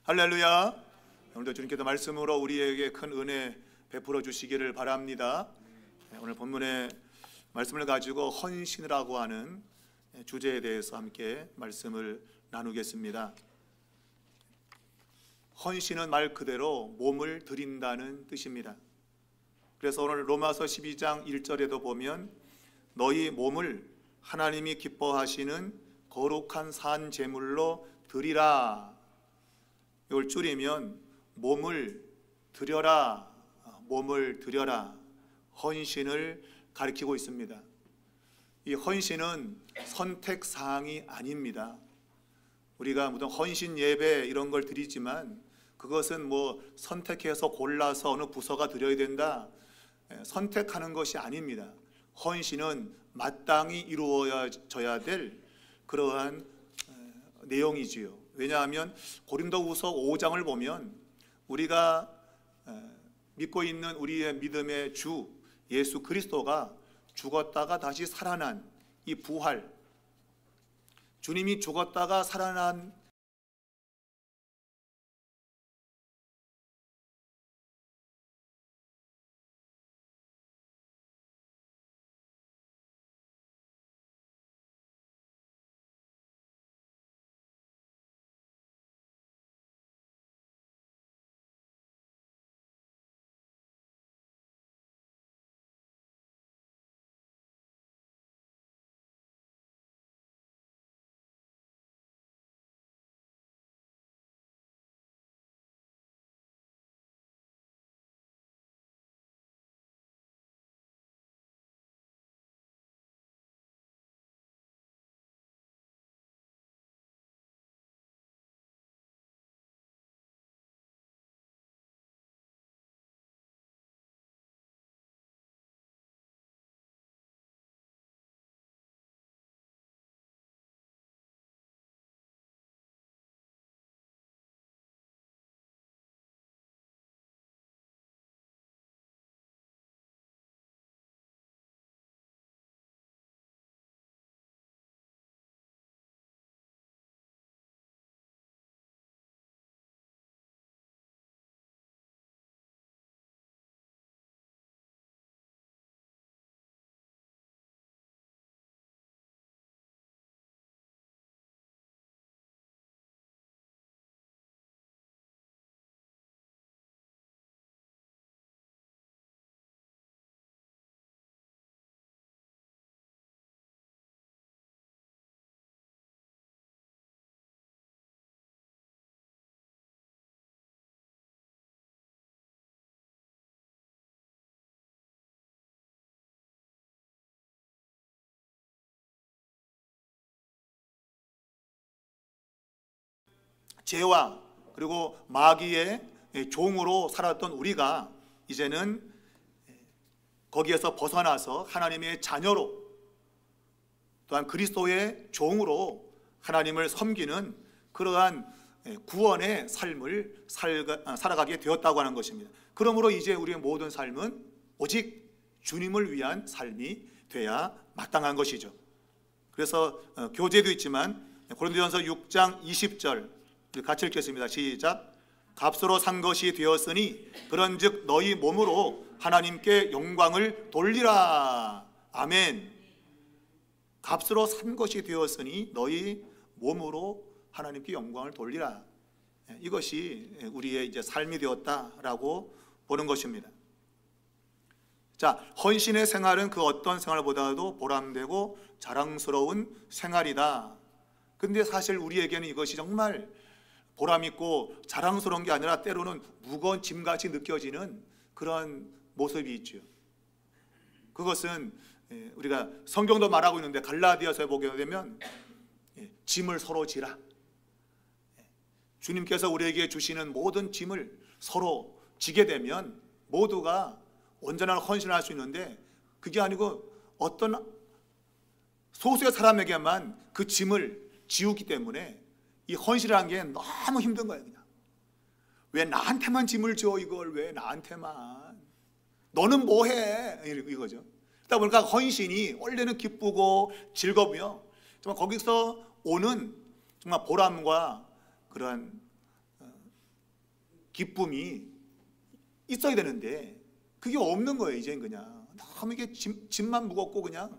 할렐루야. 오늘도 주님께서 말씀으로 우리에게 큰 은혜 베풀어 주시기를 바랍니다. 오늘 본문의 말씀을 가지고 헌신이라고 하는 주제에 대해서 함께 말씀을 나누겠습니다. 헌신은 말 그대로 몸을 드린다는 뜻입니다. 그래서 오늘 로마서 12장 1절에도 보면 너희 몸을 하나님이 기뻐하시는 거룩한 산 제물로 드리라. 이걸 줄이면 몸을 드려라, 몸을 드려라, 헌신을 가리키고 있습니다. 이 헌신은 선택사항이 아닙니다. 우리가 무슨 헌신 예배 이런 걸 드리지만 그것은 뭐 선택해서 골라서 어느 부서가 드려야 된다, 선택하는 것이 아닙니다. 헌신은 마땅히 이루어져야 될 그러한 내용이지요. 왜냐하면 고린도후서 5장을 보면 우리가 믿고 있는 우리의 믿음의 주 예수 그리스도가 죽었다가 다시 살아난 이 부활, 주님이 죽었다가 살아난 죄와 그리고 마귀의 종으로 살았던 우리가 이제는 거기에서 벗어나서 하나님의 자녀로, 또한 그리스도의 종으로 하나님을 섬기는 그러한 구원의 삶을 살아가게 되었다고 하는 것입니다. 그러므로 이제 우리의 모든 삶은 오직 주님을 위한 삶이 돼야 마땅한 것이죠. 그래서 교재도 있지만 고린도전서 6장 20절 같이 읽겠습니다. 시작. 값으로 산 것이 되었으니 그런즉 너희 몸으로 하나님께 영광을 돌리라. 아멘. 값으로 산 것이 되었으니 너희 몸으로 하나님께 영광을 돌리라. 이것이 우리의 이제 삶이 되었다라고 보는 것입니다. 자, 헌신의 생활은 그 어떤 생활보다도 보람되고 자랑스러운 생활이다. 근데 사실 우리에게는 이것이 정말 보람있고 자랑스러운 게 아니라 때로는 무거운 짐같이 느껴지는 그런 모습이 있죠. 그것은 우리가 성경도 말하고 있는데 갈라디아서에 보게 되면 짐을 서로 지라. 주님께서 우리에게 주시는 모든 짐을 서로 지게 되면 모두가 온전한 헌신을 할 수 있는데, 그게 아니고 어떤 소수의 사람에게만 그 짐을 지우기 때문에 이 헌신이라는 게 너무 힘든 거예요. 그냥 왜 나한테만 짐을 줘, 이걸 왜 나한테만, 너는 뭐해, 이거죠. 그러다 보니까 헌신이 원래는 기쁘고 즐거우며 정말 거기서 오는 정말 보람과 그러한 기쁨이 있어야 되는데 그게 없는 거예요. 이제는 그냥 너무 이게 짐만 무겁고 그냥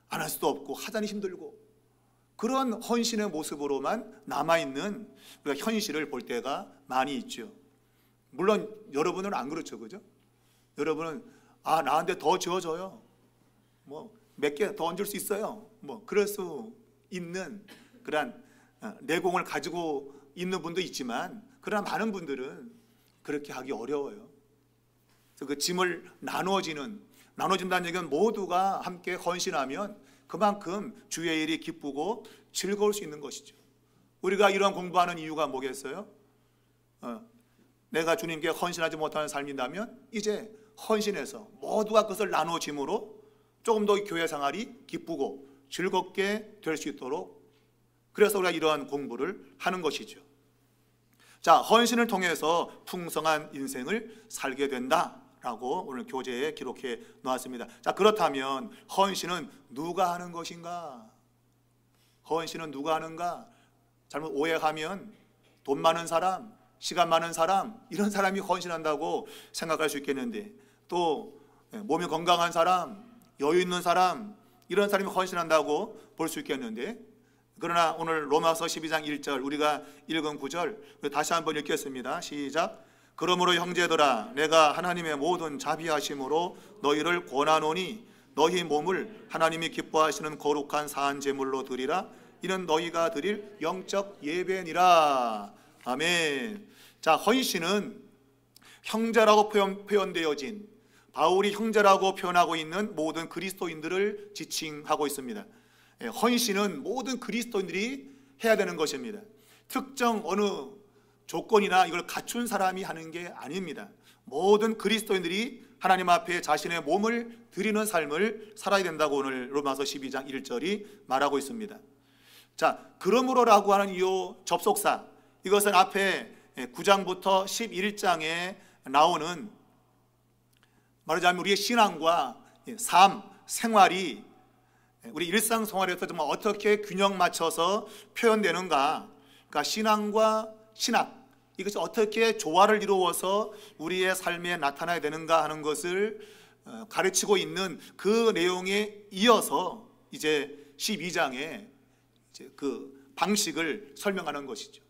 안 할 수도 없고 하자니 힘들고 그런 헌신의 모습으로만 남아있는 우리가 현실을 볼 때가 많이 있죠. 물론 여러분은 안 그렇죠, 그죠? 여러분은 나한테 더 지어줘요. 뭐 몇 개 더 얹을 수 있어요. 뭐 그럴 수 있는 그런 내공을 가지고 있는 분도 있지만 그러나 많은 분들은 그렇게 하기 어려워요. 그래서 그 짐을 나눠진다는 얘기는 모두가 함께 헌신하면 그만큼 주의 일이 기쁘고 즐거울 수 있는 것이죠. 우리가 이런 공부하는 이유가 뭐겠어요? 내가 주님께 헌신하지 못하는 삶이라면 이제 헌신해서 모두가 그것을 나눠짐으로 조금 더 교회 생활이 기쁘고 즐겁게 될 수 있도록 그래서 우리가 이러한 공부를 하는 것이죠. 자, 헌신을 통해서 풍성한 인생을 살게 된다라고 오늘 교재에 기록해 놓았습니다. 자, 그렇다면 헌신은 누가 하는 것인가? 헌신은 누가 하는가? 잘못 오해하면 돈 많은 사람, 시간 많은 사람 이런 사람이 헌신한다고 생각할 수 있겠는데 또 몸이 건강한 사람, 여유 있는 사람 이런 사람이 헌신한다고 볼 수 있겠는데 그러나 오늘 로마서 12장 1절 우리가 읽은 9절 다시 한번 읽겠습니다. 시작. 그러므로 형제들아 내가 하나님의 모든 자비하심으로 너희를 권하노니 너희 몸을 하나님이 기뻐하시는 거룩한 사한 제물로 드리라. 이는 너희가 드릴 영적 예배니라. 아멘. 자, 헌신은 형제라고 표현되어진 바울이 형제라고 표현하고 있는 모든 그리스도인들을 지칭하고 있습니다. 헌신은 모든 그리스도인들이 해야 되는 것입니다. 특정 어느 조건이나 이걸 갖춘 사람이 하는 게 아닙니다. 모든 그리스도인들이 하나님 앞에 자신의 몸을 드리는 삶을 살아야 된다고 오늘 로마서 12장 1절이 말하고 있습니다. 자, 그러므로라고 하는 이 접속사 이것은 앞에 9장부터 11장에 나오는 말하자면 우리의 신앙과 삶, 생활이 우리 일상생활에서 정말 어떻게 균형 맞춰서 표현되는가, 그러니까 신앙과 신학 이것이 어떻게 조화를 이루어서 우리의 삶에 나타나야 되는가 하는 것을 가르치고 있는 그 내용에 이어서 이제 12장에 이제 그 방식을 설명하는 것이죠.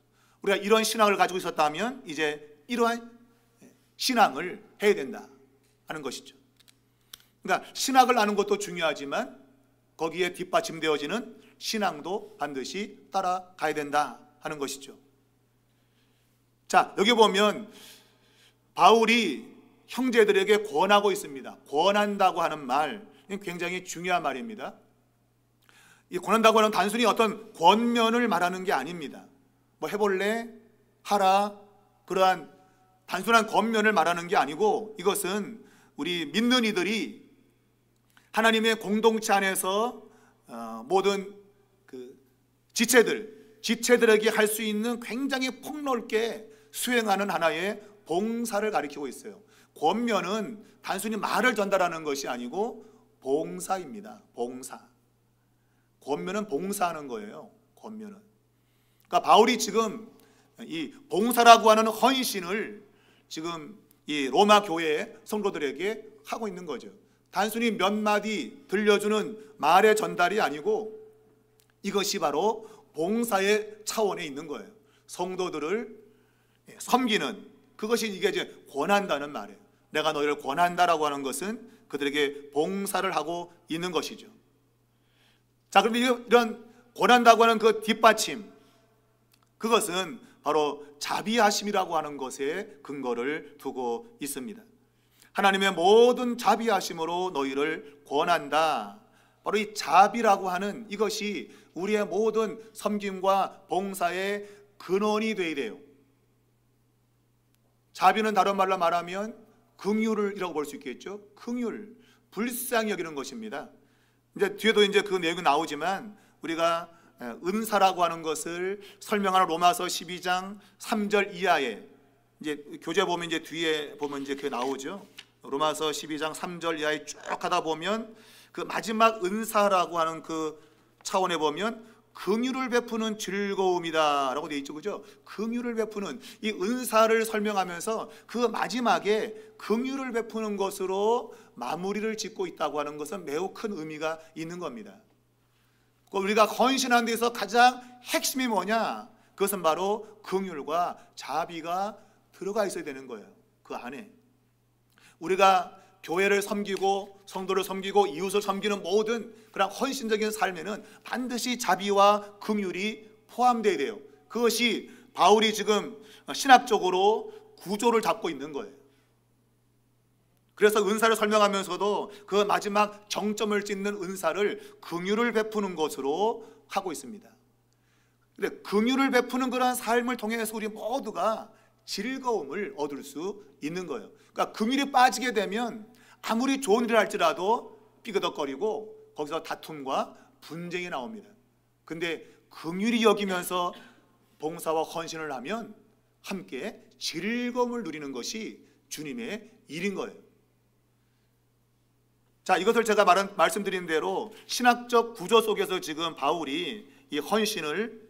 우리가 이런 신앙을 가지고 있었다면 이제 이러한 신앙을 해야 된다 하는 것이죠. 그러니까 신학을 아는 것도 중요하지만 거기에 뒷받침되어지는 신앙도 반드시 따라가야 된다 하는 것이죠. 자, 여기 보면 바울이 형제들에게 권하고 있습니다. 권한다고 하는 말 굉장히 중요한 말입니다. 이 권한다고 하는 단순히 어떤 권면을 말하는 게 아닙니다. 뭐 해볼래? 하라. 그러한 단순한 권면을 말하는 게 아니고 이것은 우리 믿는 이들이 하나님의 공동체 안에서 모든 그 지체들에게 할 수 있는 굉장히 폭넓게 수행하는 하나의 봉사를 가리키고 있어요. 권면은 단순히 말을 전달하는 것이 아니고 봉사입니다. 봉사. 권면은 봉사하는 거예요. 권면은. 그러니까 바울이 지금 이 봉사라고 하는 헌신을 지금 이 로마 교회 성도들에게 하고 있는 거죠. 단순히 몇 마디 들려주는 말의 전달이 아니고 이것이 바로 봉사의 차원에 있는 거예요. 성도들을 섬기는 그것이 이게 이제 권한다는 말이에요. 내가 너희를 권한다라고 하는 것은 그들에게 봉사를 하고 있는 것이죠. 자, 그런데 이런 권한다고 하는 그 뒷받침 그것은 바로 자비하심이라고 하는 것에 근거를 두고 있습니다. 하나님의 모든 자비하심으로 너희를 권한다. 바로 이 자비라고 하는 이것이 우리의 모든 섬김과 봉사의 근원이 되어야 돼요. 자비는 다른 말로 말하면 긍휼이라고 볼 수 있겠죠. 긍휼, 불쌍히 여기는 것입니다. 이제 뒤에도 이제 그 내용이 나오지만 우리가 은사라고 하는 것을 설명하는 로마서 12장 3절 이하에 이제 교재 보면 이제 뒤에 보면 이제 그게 나오죠. 로마서 12장 3절 이하에 쭉 가다 보면 그 마지막 은사라고 하는 그 차원에 보면 긍휼을 베푸는 즐거움이다 라고 되어 있죠. 그죠? 긍휼을 베푸는 이 은사를 설명하면서 그 마지막에 긍휼을 베푸는 것으로 마무리를 짓고 있다고 하는 것은 매우 큰 의미가 있는 겁니다. 우리가 헌신하는 데서 가장 핵심이 뭐냐? 그것은 바로 긍휼과 자비가 들어가 있어야 되는 거예요. 그 안에 우리가 교회를 섬기고 성도를 섬기고 이웃을 섬기는 모든 그런 헌신적인 삶에는 반드시 자비와 긍휼이 포함되어야 돼요. 그것이 바울이 지금 신학적으로 구조를 잡고 있는 거예요. 그래서 은사를 설명하면서도 그 마지막 정점을 찍는 은사를 긍휼을 베푸는 것으로 하고 있습니다. 근데 긍휼을 베푸는 그런 삶을 통해서 우리 모두가 즐거움을 얻을 수 있는 거예요. 그러니까 긍휼이 빠지게 되면 아무리 좋은 일을 할지라도 삐그덕거리고 거기서 다툼과 분쟁이 나옵니다. 근데 긍휼히 여기면서 봉사와 헌신을 하면 함께 즐거움을 누리는 것이 주님의 일인 거예요. 자, 이것을 제가 말씀드린 대로 신학적 구조 속에서 지금 바울이 이 헌신을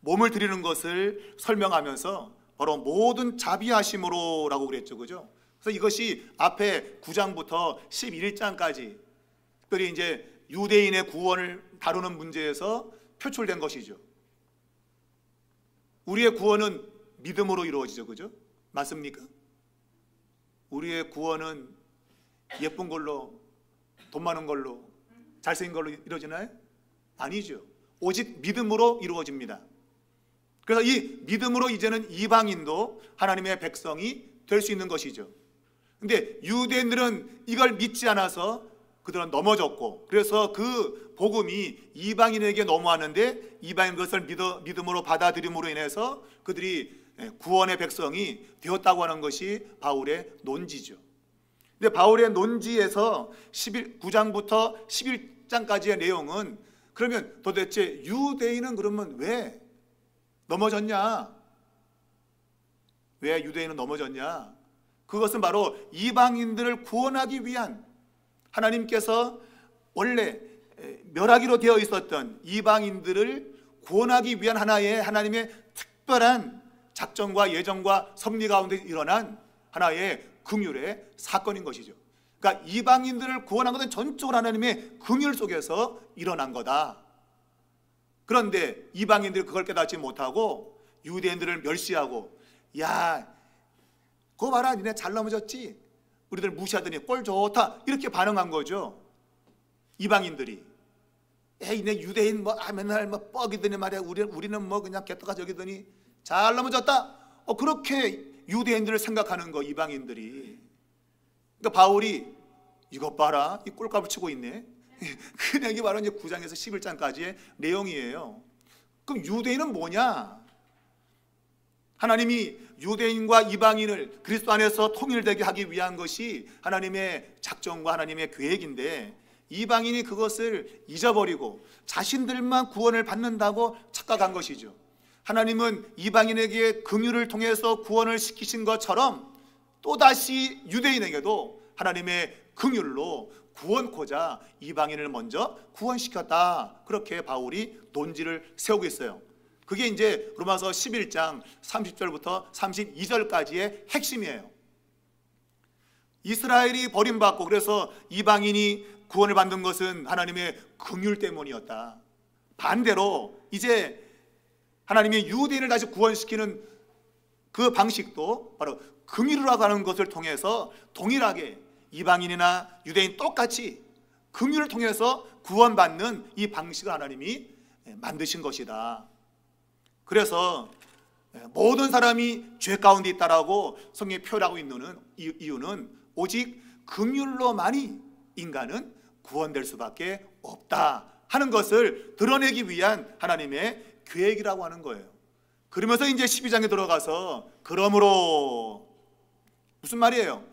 몸을 드리는 것을 설명하면서 바로 모든 자비하심으로 라고 그랬죠. 그죠? 그래서 이것이 앞에 9장부터 11장까지 특별히 이제 유대인의 구원을 다루는 문제에서 표출된 것이죠. 우리의 구원은 믿음으로 이루어지죠. 그죠? 맞습니까? 우리의 구원은 예쁜 걸로, 돈 많은 걸로, 잘생긴 걸로 이루어지나요? 아니죠. 오직 믿음으로 이루어집니다. 그래서 이 믿음으로 이제는 이방인도 하나님의 백성이 될 수 있는 것이죠. 근데 유대인들은 이걸 믿지 않아서 그들은 넘어졌고, 그래서 그 복음이 이방인에게 넘어왔는데 이방인 그것을 믿음으로 받아들임으로 인해서 그들이 구원의 백성이 되었다고 하는 것이 바울의 논지죠. 근데 바울의 논지에서 9장부터 11장까지의 내용은 그러면 도대체 유대인은 그러면 왜 넘어졌냐? 왜 유대인은 넘어졌냐? 그것은 바로 이방인들을 구원하기 위한 하나님께서 원래 멸하기로 되어 있었던 이방인들을 구원하기 위한 하나님의 특별한 작전과 예정과 섭리 가운데 일어난 하나의 긍휼의 사건인 것이죠. 그러니까 이방인들을 구원한 것은 전적으로 하나님의 긍휼 속에서 일어난 거다. 그런데 이방인들이 그걸 깨닫지 못하고 유대인들을 멸시하고, 야, 그거 봐라, 니네 잘 넘어졌지? 우리들 무시하더니 꼴 좋다, 이렇게 반응한 거죠. 이방인들이. 에이, 내 유대인 맨날 뻑이더니 말이야, 우리는 그냥 개떡아 저기더니 잘 넘어졌다. 그렇게 유대인들을 생각하는 거, 이방인들이. 그러니까 바울이 이것 봐라, 이 꼴값을 치고 있네. 그냥 이게 바로 이제 9장에서 11장까지의 내용이에요. 그럼 유대인은 뭐냐? 하나님이 유대인과 이방인을 그리스도 안에서 통일되게 하기 위한 것이 하나님의 작정과 하나님의 계획인데, 이방인이 그것을 잊어버리고 자신들만 구원을 받는다고 착각한 것이죠. 하나님은 이방인에게 긍휼을 통해서 구원을 시키신 것처럼 또다시 유대인에게도 하나님의 긍휼로 구원코자 이방인을 먼저 구원시켰다. 그렇게 바울이 논지를 세우고 있어요. 그게 이제 로마서 11장 30절부터 32절까지의 핵심이에요. 이스라엘이 버림받고 그래서 이방인이 구원을 받는 것은 하나님의 긍휼 때문이었다. 반대로 이제 하나님이 유대인을 다시 구원시키는 그 방식도 바로 긍휼이라고 하는 것을 통해서 동일하게 이방인이나 유대인 똑같이 긍휼을 통해서 구원받는 이 방식을 하나님이 만드신 것이다. 그래서 모든 사람이 죄 가운데 있다라고 성경이 표현하고 있는 이유는 오직 긍휼로만이 인간은 구원될 수밖에 없다 하는 것을 드러내기 위한 하나님의 계획이라고 하는 거예요. 그러면서 이제 12장에 들어가서 그러므로 무슨 말이에요?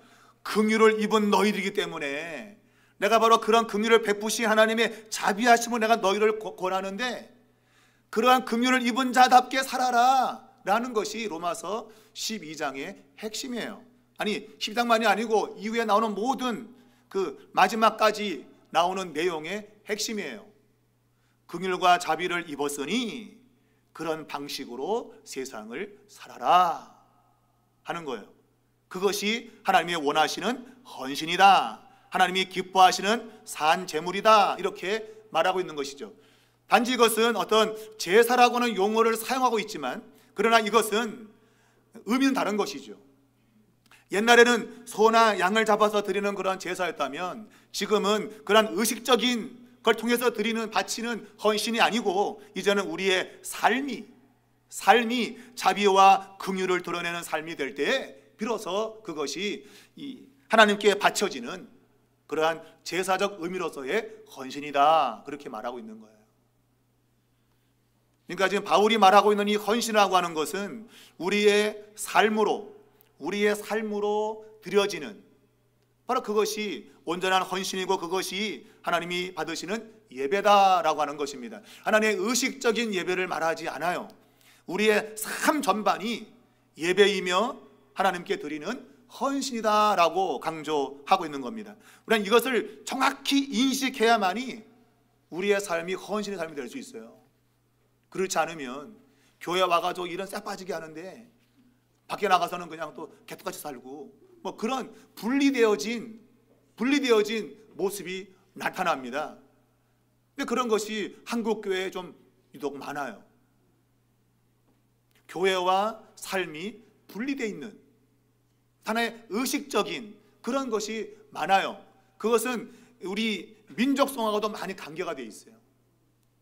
긍휼을 입은 너희들이기 때문에 내가 바로 그런 긍휼을 베푸신 하나님의 자비하심을 내가 너희를 권하는데 그러한 긍휼을 입은 자답게 살아라 라는 것이 로마서 12장의 핵심이에요. 아니 12장만이 아니고 이후에 나오는 모든 그 마지막까지 나오는 내용의 핵심이에요. 긍휼과 자비를 입었으니 그런 방식으로 세상을 살아라 하는 거예요. 그것이 하나님이 원하시는 헌신이다, 하나님이 기뻐하시는 산 제물이다, 이렇게 말하고 있는 것이죠. 단지 이것은 어떤 제사라고는 용어를 사용하고 있지만, 그러나 이것은 의미는 다른 것이죠. 옛날에는 소나 양을 잡아서 드리는 그런 제사였다면, 지금은 그런 의식적인 걸 통해서 드리는, 바치는 헌신이 아니고, 이제는 우리의 삶이 자비와 긍휼을 드러내는 삶이 될 때에 비로소 그것이 하나님께 바쳐지는 그러한 제사적 의미로서의 헌신이다, 그렇게 말하고 있는 거예요. 그러니까 지금 바울이 말하고 있는 이 헌신이라고 하는 것은 우리의 삶으로 드려지는, 바로 그것이 온전한 헌신이고, 그것이 하나님이 받으시는 예배다라고 하는 것입니다. 하나님의 의식적인 예배를 말하지 않아요. 우리의 삶 전반이 예배이며 하나님께 드리는 헌신이다라고 강조하고 있는 겁니다. 우리는 이것을 정확히 인식해야만이 우리의 삶이 헌신의 삶이 될 수 있어요. 그렇지 않으면 교회 와가지고 일은 싹 빠지게 하는데 밖에 나가서는 그냥 또 개떡같이 살고, 뭐 그런 분리되어진 모습이 나타납니다. 근데 그런 것이 한국 교회에 좀 유독 많아요. 교회와 삶이 분리되어 있는 하나의 의식적인 그런 것이 많아요. 그것은 우리 민족성하고도 많이 관계가 되어 있어요.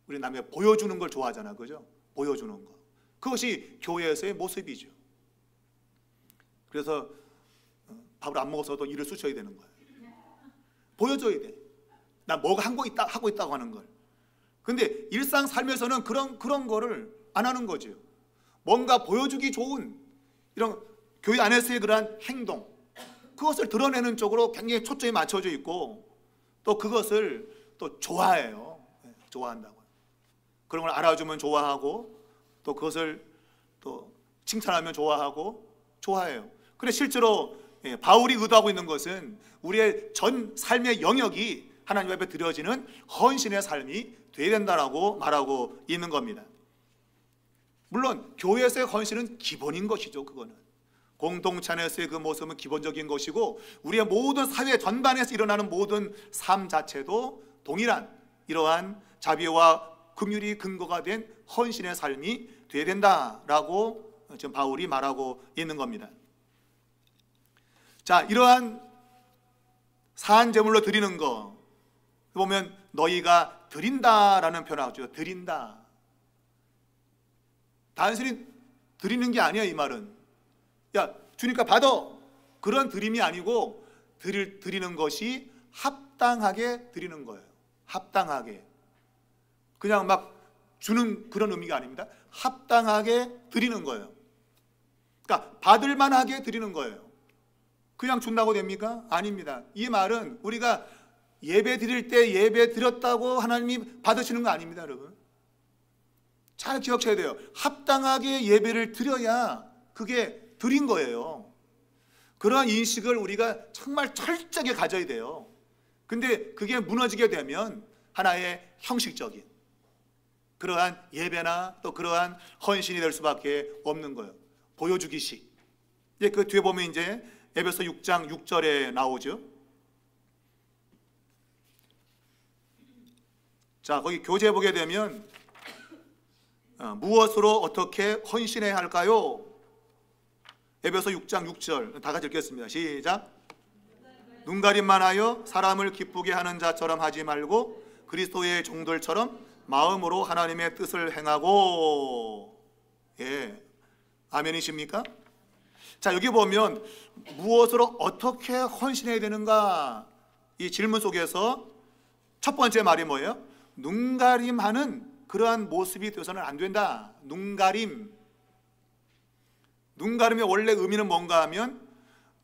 우리 남의 보여주는 걸 좋아하잖아, 그죠? 보여주는 거. 그것이 교회에서의 모습이죠. 그래서 밥을 안 먹어서도 일을 쑤셔야 되는 거예요. 보여줘야 돼. 나 뭐가 하고 있다고 하는 걸. 근데 일상 삶에서는 그런 거를 안 하는 거죠. 뭔가 보여주기 좋은 이런 교회 안에서의 그러한 행동, 그것을 드러내는 쪽으로 굉장히 초점이 맞춰져 있고, 또 그것을 또 좋아해요. 좋아한다고. 그런 걸 알아주면 좋아하고, 또 그것을 또 칭찬하면 좋아해요. 근데 실제로 바울이 의도하고 있는 것은 우리의 전 삶의 영역이 하나님 앞에 드려지는 헌신의 삶이 되어야 된다라고 말하고 있는 겁니다. 물론 교회에서의 헌신은 기본인 것이죠. 그거는 공동체 안에서의 그 모습은 기본적인 것이고, 우리의 모든 사회 전반에서 일어나는 모든 삶 자체도 동일한 이러한 자비와 긍휼이 근거가 된 헌신의 삶이 되어야 된다라고 지금 바울이 말하고 있는 겁니다. 자, 이러한 산 제물로 드리는 거 보면 너희가 드린다라는 표현을 하죠. 드린다. 단순히 드리는 게 아니야, 이 말은. 야, 주니까 받아. 그런 드림이 아니고 드리는 것이 합당하게 드리는 거예요. 합당하게. 그냥 막 주는 그런 의미가 아닙니다. 합당하게 드리는 거예요. 그러니까 받을 만하게 드리는 거예요. 그냥 준다고 됩니까? 아닙니다. 이 말은 우리가 예배 드릴 때 예배 드렸다고 하나님이 받으시는 거 아닙니다, 여러분. 잘 기억해야 돼요. 합당하게 예배를 드려야 그게 드린 거예요. 그러한 인식을 우리가 정말 철저하게 가져야 돼요. 근데 그게 무너지게 되면 하나의 형식적인 그러한 예배나 또 그러한 헌신이 될 수밖에 없는 거예요. 보여주기식. 이제 그 뒤에 보면 이제 에베소 6장 6절에 나오죠. 자, 거기 교재 보게 되면 무엇으로 어떻게 헌신해야 할까요? 에베소 6장 6절 다 같이 읽겠습니다. 시작. 눈가림만 하여 사람을 기쁘게 하는 자처럼 하지 말고 그리스도의 종들처럼 마음으로 하나님의 뜻을 행하고. 예, 아멘이십니까? 자, 여기 보면 무엇으로 어떻게 헌신해야 되는가, 이 질문 속에서 첫 번째 말이 뭐예요? 눈가림하는 그러한 모습이 되어서는 안 된다. 눈가림의 원래 의미는 뭔가 하면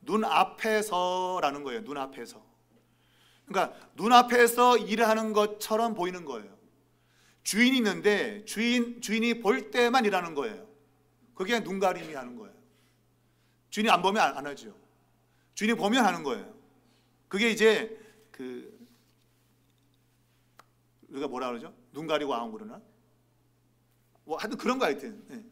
눈앞에서라는 거예요. 눈앞에서. 그러니까 눈앞에서 일하는 것처럼 보이는 거예요. 주인이 있는데 주인이 볼 때만 일하는 거예요. 그게 눈가림이 하는 거예요. 주인이 안 보면 안 하죠. 주인이 보면 하는 거예요. 그게 이제 우리가 뭐라 그러죠? 눈 가리고 아웅 그러나? 뭐 하여튼 그런 거 하여튼. 예.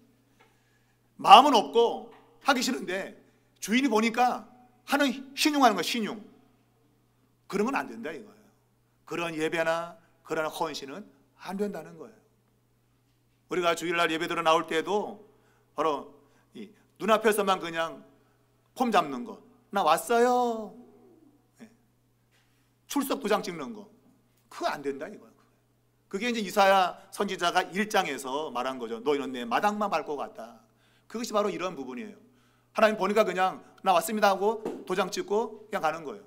마음은 없고 하기 싫은데 주인이 보니까 하는 신용하는 거야, 신용. 그런 건 안 된다 이거예요. 그런 예배나 그런 헌신은 안 된다는 거예요. 우리가 주일날 예배드려 나올 때도 바로 이 눈앞에서만 그냥 폼 잡는 거, 나 왔어요, 예. 출석 도장 찍는 거, 그거 안 된다 이거예요. 그게 이제 이사야 선지자가 1장에서 말한 거죠. 너희는 내 마당만 밟고 갔다. 그것이 바로 이런 부분이에요. 하나님 보니까 그냥 나 왔습니다 하고 도장 찍고 그냥 가는 거예요.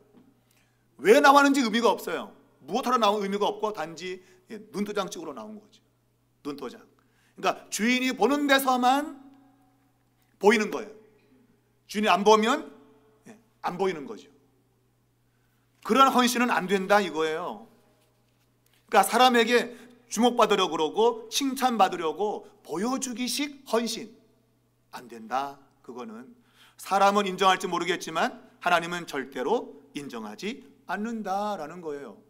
왜 나왔는지 의미가 없어요. 무엇하러 나온 의미가 없고 단지 눈도장 찍으러 나온 거죠. 눈도장. 그러니까 주인이 보는 데서만 보이는 거예요. 주인이 안 보면 안 보이는 거죠. 그런 헌신은 안 된다 이거예요. 그러니까 사람에게 주목받으려고 그러고 칭찬받으려고 보여주기식 헌신 안 된다. 그거는 사람은 인정할지 모르겠지만 하나님은 절대로 인정하지 않는다라는 거예요.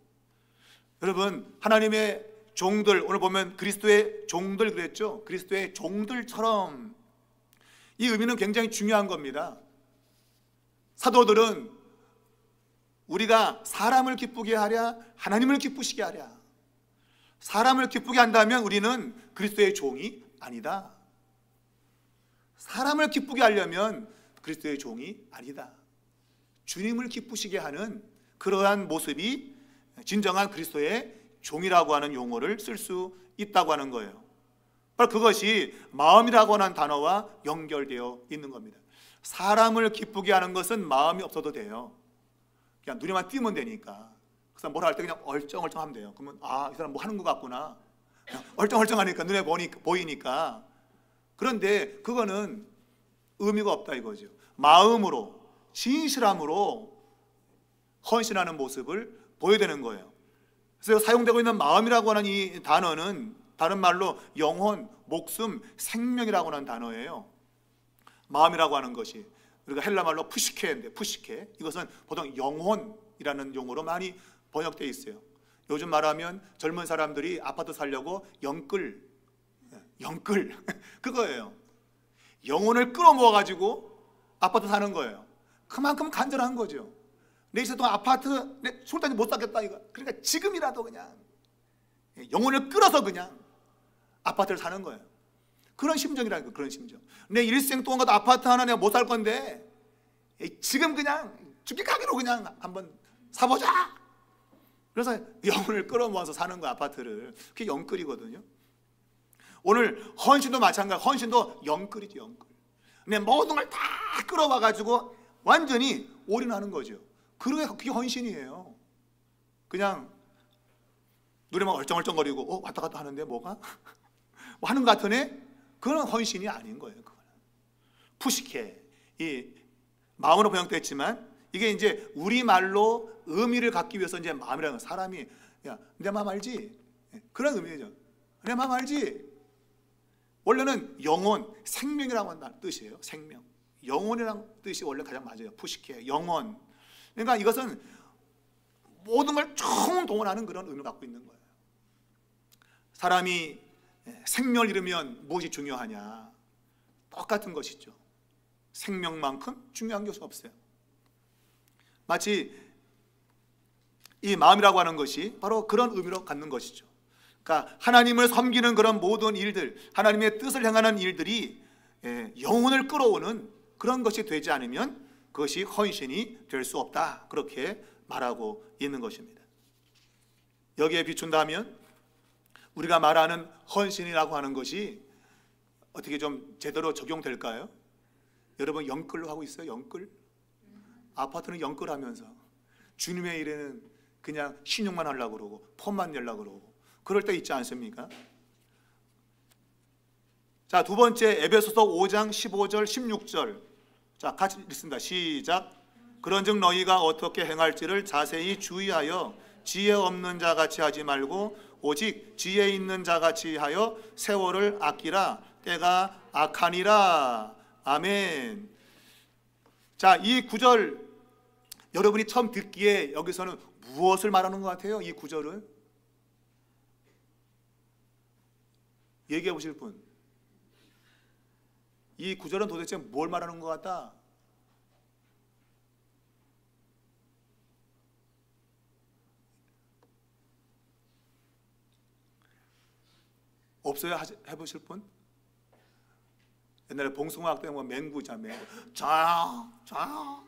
여러분, 하나님의 종들, 오늘 보면 그리스도의 종들 그랬죠. 그리스도의 종들처럼, 이 의미는 굉장히 중요한 겁니다. 사도들은 우리가 사람을 기쁘게 하랴 하나님을 기쁘시게 하랴, 사람을 기쁘게 한다면 우리는 그리스도의 종이 아니다. 사람을 기쁘게 하려면 그리스도의 종이 아니다. 주님을 기쁘시게 하는 그러한 모습이 진정한 그리스도의 종이라고 하는 용어를 쓸 수 있다고 하는 거예요. 바로 그것이 마음이라고 하는 단어와 연결되어 있는 겁니다. 사람을 기쁘게 하는 것은 마음이 없어도 돼요. 그냥 눈에만 띄면 되니까. 그 사람 뭐라 할 때 그냥 얼쩡얼쩡 하면 돼요. 그러면 이 사람 뭐 하는 것 같구나. 그냥 얼쩡얼쩡하니까 눈에 보이니까. 그런데 그거는 의미가 없다 이거죠. 마음으로, 진실함으로 헌신하는 모습을 보여야 되는 거예요. 그래서 사용되고 있는 마음이라고 하는 이 단어는 다른 말로 영혼, 목숨, 생명이라고 하는 단어예요. 마음이라고 하는 것이 우리가 헬라 말로 푸시케인데, 푸시케, 이것은 보통 영혼이라는 용어로 많이 번역되어 있어요. 요즘 말하면 젊은 사람들이 아파트 살려고 영끌 그거예요. 영혼을 끌어모아 가지고 아파트 사는 거예요. 그만큼 간절한 거죠. 내 인생 동안 아파트 술단지 못 사겠다 이거. 그러니까 지금이라도 그냥 영혼을 끌어서 그냥 아파트를 사는 거예요. 그런 심정이라니까. 그런 심정. 내 일생 동안 가도 아파트 하나 내가 못 살 건데 지금 그냥 죽기 가기로 그냥 한번 사보자. 그래서 영혼을 끌어모아서 사는 거야, 아파트를. 그게 영끌이거든요. 오늘 헌신도 마찬가지. 헌신도 영끌이죠, 영끌. 내 모든 걸 다 끌어와 가지고 완전히 올인하는 거죠. 그게 헌신이에요. 그냥 눈에만 얼쩡얼쩡거리고 왔다 갔다 하는데 뭐가? 뭐 하는 것 같으네? 그건 헌신이 아닌 거예요. 그거는. 푸시케, 이 마음으로 번역됐지만 이게 이제 우리말로 의미를 갖기 위해서 이제 마음이라는 건, 사람이 야, 내 마음 알지? 그런 의미죠. 내 마음 알지? 원래는 영혼, 생명이라고 하는 뜻이에요. 생명. 영혼이라는 뜻이 원래 가장 맞아요. 푸시케, 영혼. 그러니까 이것은 모든 걸 총동원하는 그런 의미를 갖고 있는 거예요. 사람이 생명을 잃으면 무엇이 중요하냐? 똑같은 것이죠. 생명만큼 중요한 것이 없어요. 마치 이 마음이라고 하는 것이 바로 그런 의미로 갖는 것이죠. 그러니까 하나님을 섬기는 그런 모든 일들, 하나님의 뜻을 향하는 일들이 영혼을 끌어오는 그런 것이 되지 않으면 그것이 헌신이 될 수 없다. 그렇게 말하고 있는 것입니다. 여기에 비춘다면 우리가 말하는 헌신이라고 하는 것이 어떻게 좀 제대로 적용될까요? 여러분, 영끌로 하고 있어요? 영끌? 아파트는 영끌하면서 주님의 일에는 그냥 신용만 하려고 그러고 폼만 내려고 그러고 그럴 때 있지 않습니까? 자, 두 번째, 에베소서 5장 15절 16절. 자, 같이 읽습니다. 시작. 그런즉 너희가 어떻게 행할지를 자세히 주의하여 지혜 없는 자같이 하지 말고 오직 지혜 있는 자같이 하여 세월을 아끼라. 때가 악하니라. 아멘. 자, 이 구절 여러분이 처음 듣기에 여기서는 무엇을 말하는 것 같아요? 이 구절은 얘기해 보실 분. 이 구절은 도대체 뭘 말하는 것 같다? 없어요? 해보실 분? 옛날에 봉숭아학 때 뭐 맹구자 맹구. 저요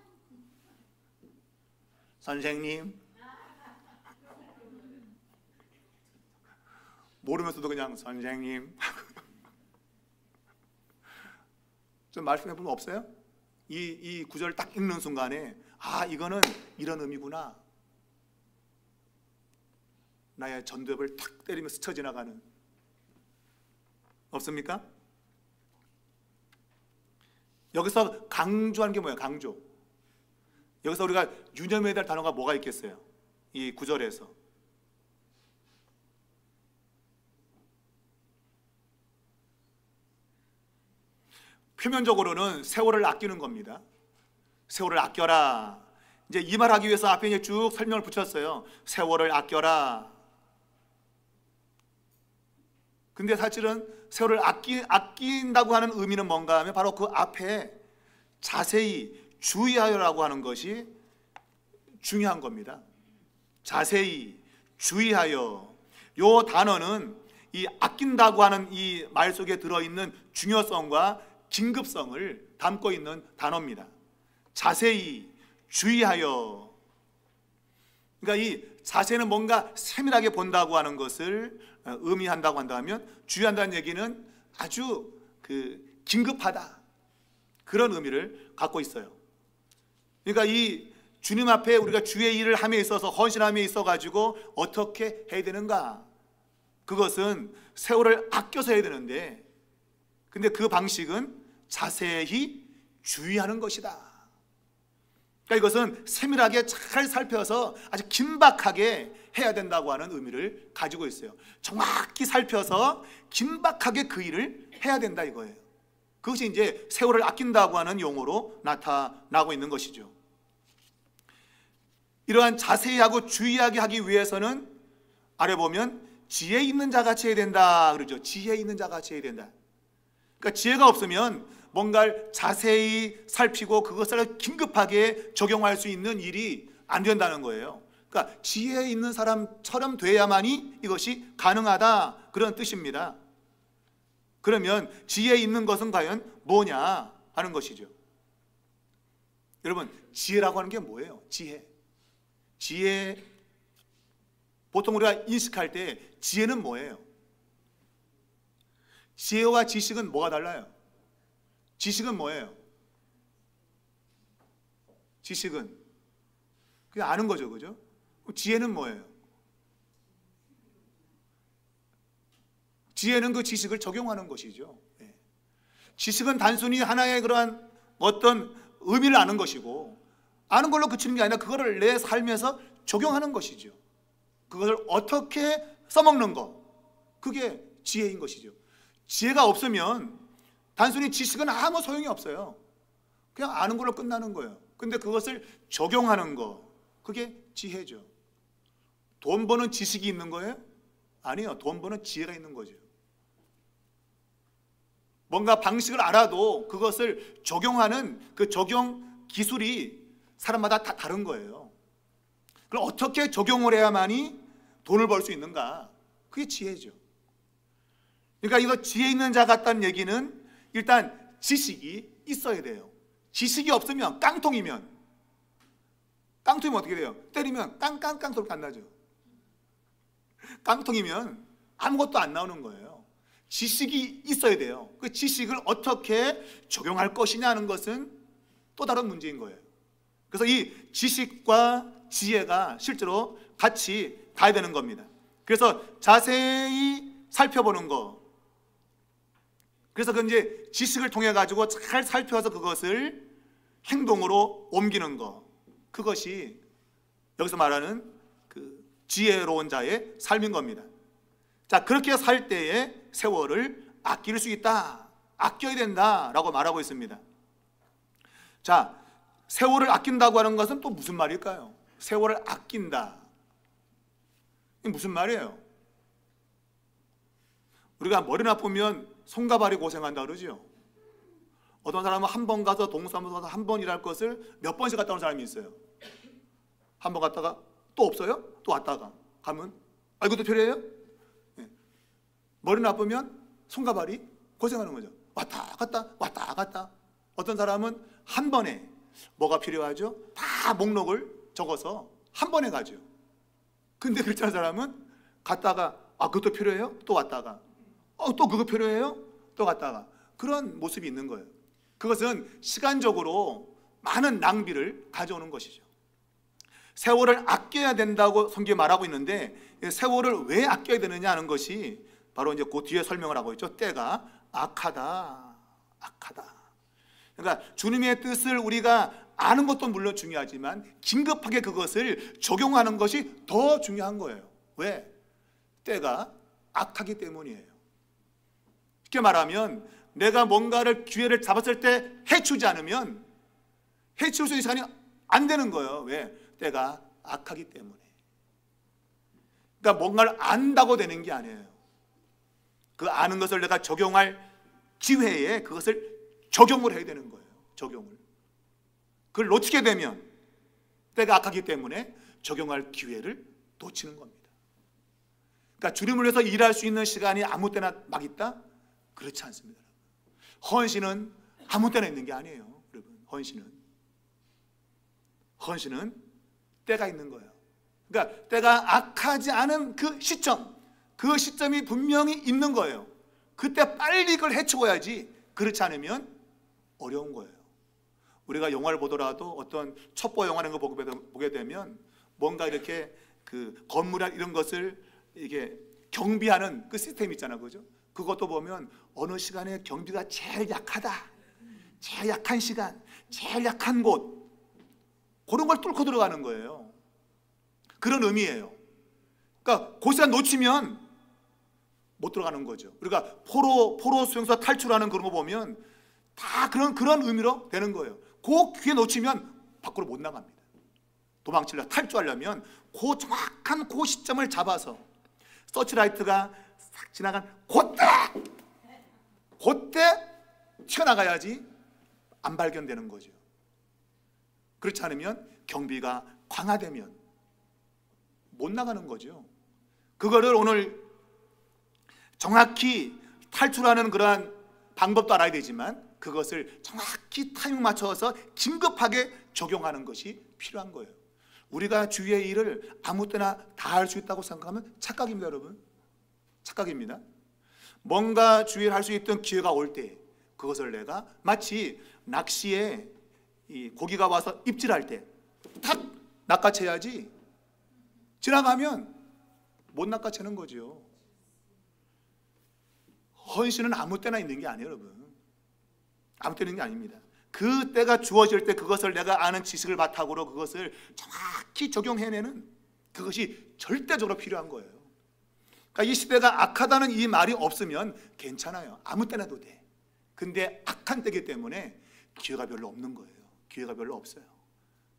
선생님. 모르면서도 그냥 선생님. 좀 말씀해 보면 없어요? 이 구절을 딱 읽는 순간에 아, 이거는 이런 의미구나. 나의 전두엽을 탁 때리며 스쳐 지나가는. 없습니까? 여기서 강조한 게 뭐예요? 강조. 여기서 우리가 유념해야 될 단어가 뭐가 있겠어요? 이 구절에서. 표면적으로는 세월을 아끼는 겁니다. 세월을 아껴라. 이제 이 말하기 위해서 앞에 이제 쭉 설명을 붙였어요. 세월을 아껴라. 근데 사실은 세월을 아낀다고 하는 의미는 뭔가 하면 바로 그 앞에 자세히 주의하여라고 하는 것이 중요한 겁니다. 자세히 주의하여. 요 단어는 이 아낀다고 하는 이 말 속에 들어있는 중요성과 긴급성을 담고 있는 단어입니다. 자세히 주의하여. 그러니까 이 자세는 뭔가 세밀하게 본다고 하는 것을 의미한다고 한다면, 주의한다는 얘기는 아주 긴급하다, 그런 의미를 갖고 있어요. 그러니까 이 주님 앞에 우리가 주의 일을 함에 있어서, 헌신함에 있어 가지고 어떻게 해야 되는가? 그것은 세월을 아껴서 해야 되는데, 근데 그 방식은 자세히 주의하는 것이다. 그러니까 이것은 세밀하게 잘 살펴서 아주 긴박하게 해야 된다고 하는 의미를 가지고 있어요. 정확히 살펴서 긴박하게 그 일을 해야 된다 이거예요. 그것이 이제 세월을 아낀다고 하는 용어로 나타나고 있는 것이죠. 이러한 자세히 하고 주의하게 하기 위해서는 아래 보면 지혜 있는 자같이 해야 된다 그러죠. 지혜 있는 자같이 해야 된다. 그러니까 지혜가 없으면 뭔가를 자세히 살피고 그것을 긴급하게 적용할 수 있는 일이 안 된다는 거예요. 그러니까 지혜 있는 사람처럼 돼야만이 이것이 가능하다, 그런 뜻입니다. 그러면 지혜 있는 것은 과연 뭐냐 하는 것이죠. 여러분, 지혜라고 하는 게 뭐예요? 지혜, 보통 우리가 인식할 때 지혜는 뭐예요? 지혜와 지식은 뭐가 달라요? 지식은 뭐예요? 지식은 그냥 아는 거죠, 그죠? 지혜는 뭐예요? 지혜는 그 지식을 적용하는 것이죠. 지식은 단순히 하나의 그러한 어떤 의미를 아는 것이고, 아는 걸로 그치는 게 아니라 그거를 내 삶에서 적용하는 것이죠. 그것을 어떻게 써먹는 것, 그게 지혜인 것이죠. 지혜가 없으면 단순히 지식은 아무 소용이 없어요. 그냥 아는 걸로 끝나는 거예요. 근데 그것을 적용하는 거, 그게 지혜죠. 돈 버는 지식이 있는 거예요? 아니요. 돈 버는 지혜가 있는 거죠. 뭔가 방식을 알아도 그것을 적용하는 그 적용 기술이 사람마다 다 다른 거예요. 그럼 어떻게 적용을 해야만이 돈을 벌 수 있는가? 그게 지혜죠. 그러니까 이거 지혜 있는 자 같다는 얘기는 일단 지식이 있어야 돼요. 지식이 없으면 깡통이면 어떻게 돼요? 때리면 깡깡깡 소리가 안 나죠. 깡통이면 아무것도 안 나오는 거예요. 지식이 있어야 돼요. 그 지식을 어떻게 적용할 것이냐 하는 것은 또 다른 문제인 거예요. 그래서 이 지식과 지혜가 실제로 같이 가야 되는 겁니다. 그래서 자세히 살펴보는 거, 그래서 그 이제 지식을 통해 가지고 잘 살펴서 그것을 행동으로 옮기는 거, 그것이 여기서 말하는 그 지혜로운 자의 삶인 겁니다. 자, 그렇게 살 때에 세월을 아낄 수 있다, 아껴야 된다라고 말하고 있습니다. 자, 세월을 아낀다고 하는 것은 또 무슨 말일까요? 세월을 아낀다, 이게 무슨 말이에요? 우리가 머리 나쁘면 손과 발이 고생한다 그러죠. 어떤 사람은 한 번 가서 동사무소 가서 한 번 일할 것을 몇 번씩 갔다 오는 사람이 있어요. 한 번 갔다가 또 없어요? 또 왔다가 가면 이것도 필요해요? 네. 머리 나쁘면 손과 발이 고생하는 거죠. 왔다 갔다. 어떤 사람은 한 번에 뭐가 필요하죠? 다 목록을 적어서 한 번에 가죠. 근데 그렇지 않은 사람은 갔다가 그것도 필요해요? 또 왔다가 또 그거 필요해요? 또 갔다가 그런 모습이 있는 거예요. 그것은 시간적으로 많은 낭비를 가져오는 것이죠. 세월을 아껴야 된다고 성경이 말하고 있는데 세월을 왜 아껴야 되느냐 하는 것이 바로 이제 그 뒤에 설명을 하고 있죠. 때가 악하다. 그러니까 주님의 뜻을 우리가 아는 것도 물론 중요하지만 긴급하게 그것을 적용하는 것이 더 중요한 거예요. 왜? 때가 악하기 때문이에요. 쉽게 말하면 내가 뭔가를 기회를 잡았을 때 해치우지 않으면 해치울 수 있는 시간이 안 되는 거예요. 왜? 때가 악하기 때문에. 그러니까 뭔가를 안다고 되는 게 아니에요. 그 아는 것을 내가 적용할 기회에 그것을 적용을 해야 되는 거예요. 적용을. 그걸 놓치게 되면 때가 악하기 때문에 적용할 기회를 놓치는 겁니다. 그러니까 주님을 위해서 일할 수 있는 시간이 아무 때나 막 있다? 그렇지 않습니다. 헌신은 아무 때나 있는 게 아니에요. 여러분, 헌신은 때가 있는 거예요. 그러니까 때가 악하지 않은 그 시점이 분명히 있는 거예요. 그때 빨리 그걸 해치워야지. 그렇지 않으면 어려운 거예요. 우리가 영화를 보더라도 어떤 첩보 영화 이런 거 보게 되면 뭔가 이렇게 그 건물이나 이런 것을 이게 경비하는 그 시스템 있잖아요. 그죠? 그것도 보면 어느 시간에 경비가 제일 약하다. 제일 약한 시간, 제일 약한 곳. 그런 걸 뚫고 들어가는 거예요. 그런 의미예요. 그러니까 그 시간 놓치면 못 들어가는 거죠. 우리가 포로 수용소 탈출하는 그런 거 보면 다 그런 의미로 되는 거예요. 그 기회 놓치면 밖으로 못 나갑니다. 도망치려면 탈주하려면 그 정확한 그 시점을 잡아서 서치라이트가 싹 지나간 그때 튀어나가야지 안 발견되는 거죠. 그렇지 않으면 경비가 강화되면 못 나가는 거죠. 그거를 오늘 정확히 탈출하는 그러한 방법도 알아야 되지만 그것을 정확히 타이밍 맞춰서 긴급하게 적용하는 것이 필요한 거예요. 우리가 주위의 일을 아무 때나 다 할 수 있다고 생각하면 착각입니다, 여러분. 착각입니다. 뭔가 주위에 할 수 있던 기회가 올 때 그것을 내가 마치 낚시에 이 고기가 와서 입질할 때 탁 낚아채야지 지나가면 못 낚아채는 거죠. 헌신은 아무 때나 있는 게 아니에요, 여러분. 아무 때나 있는 게 아닙니다. 그 때가 주어질 때 그것을 내가 아는 지식을 바탕으로 그것을 정확히 적용해내는 그것이 절대적으로 필요한 거예요. 그러니까 이 시대가 악하다는 이 말이 없으면 괜찮아요. 아무 때나 도 돼. 근데 악한 때이기 때문에 기회가 별로 없는 거예요. 기회가 별로 없어요.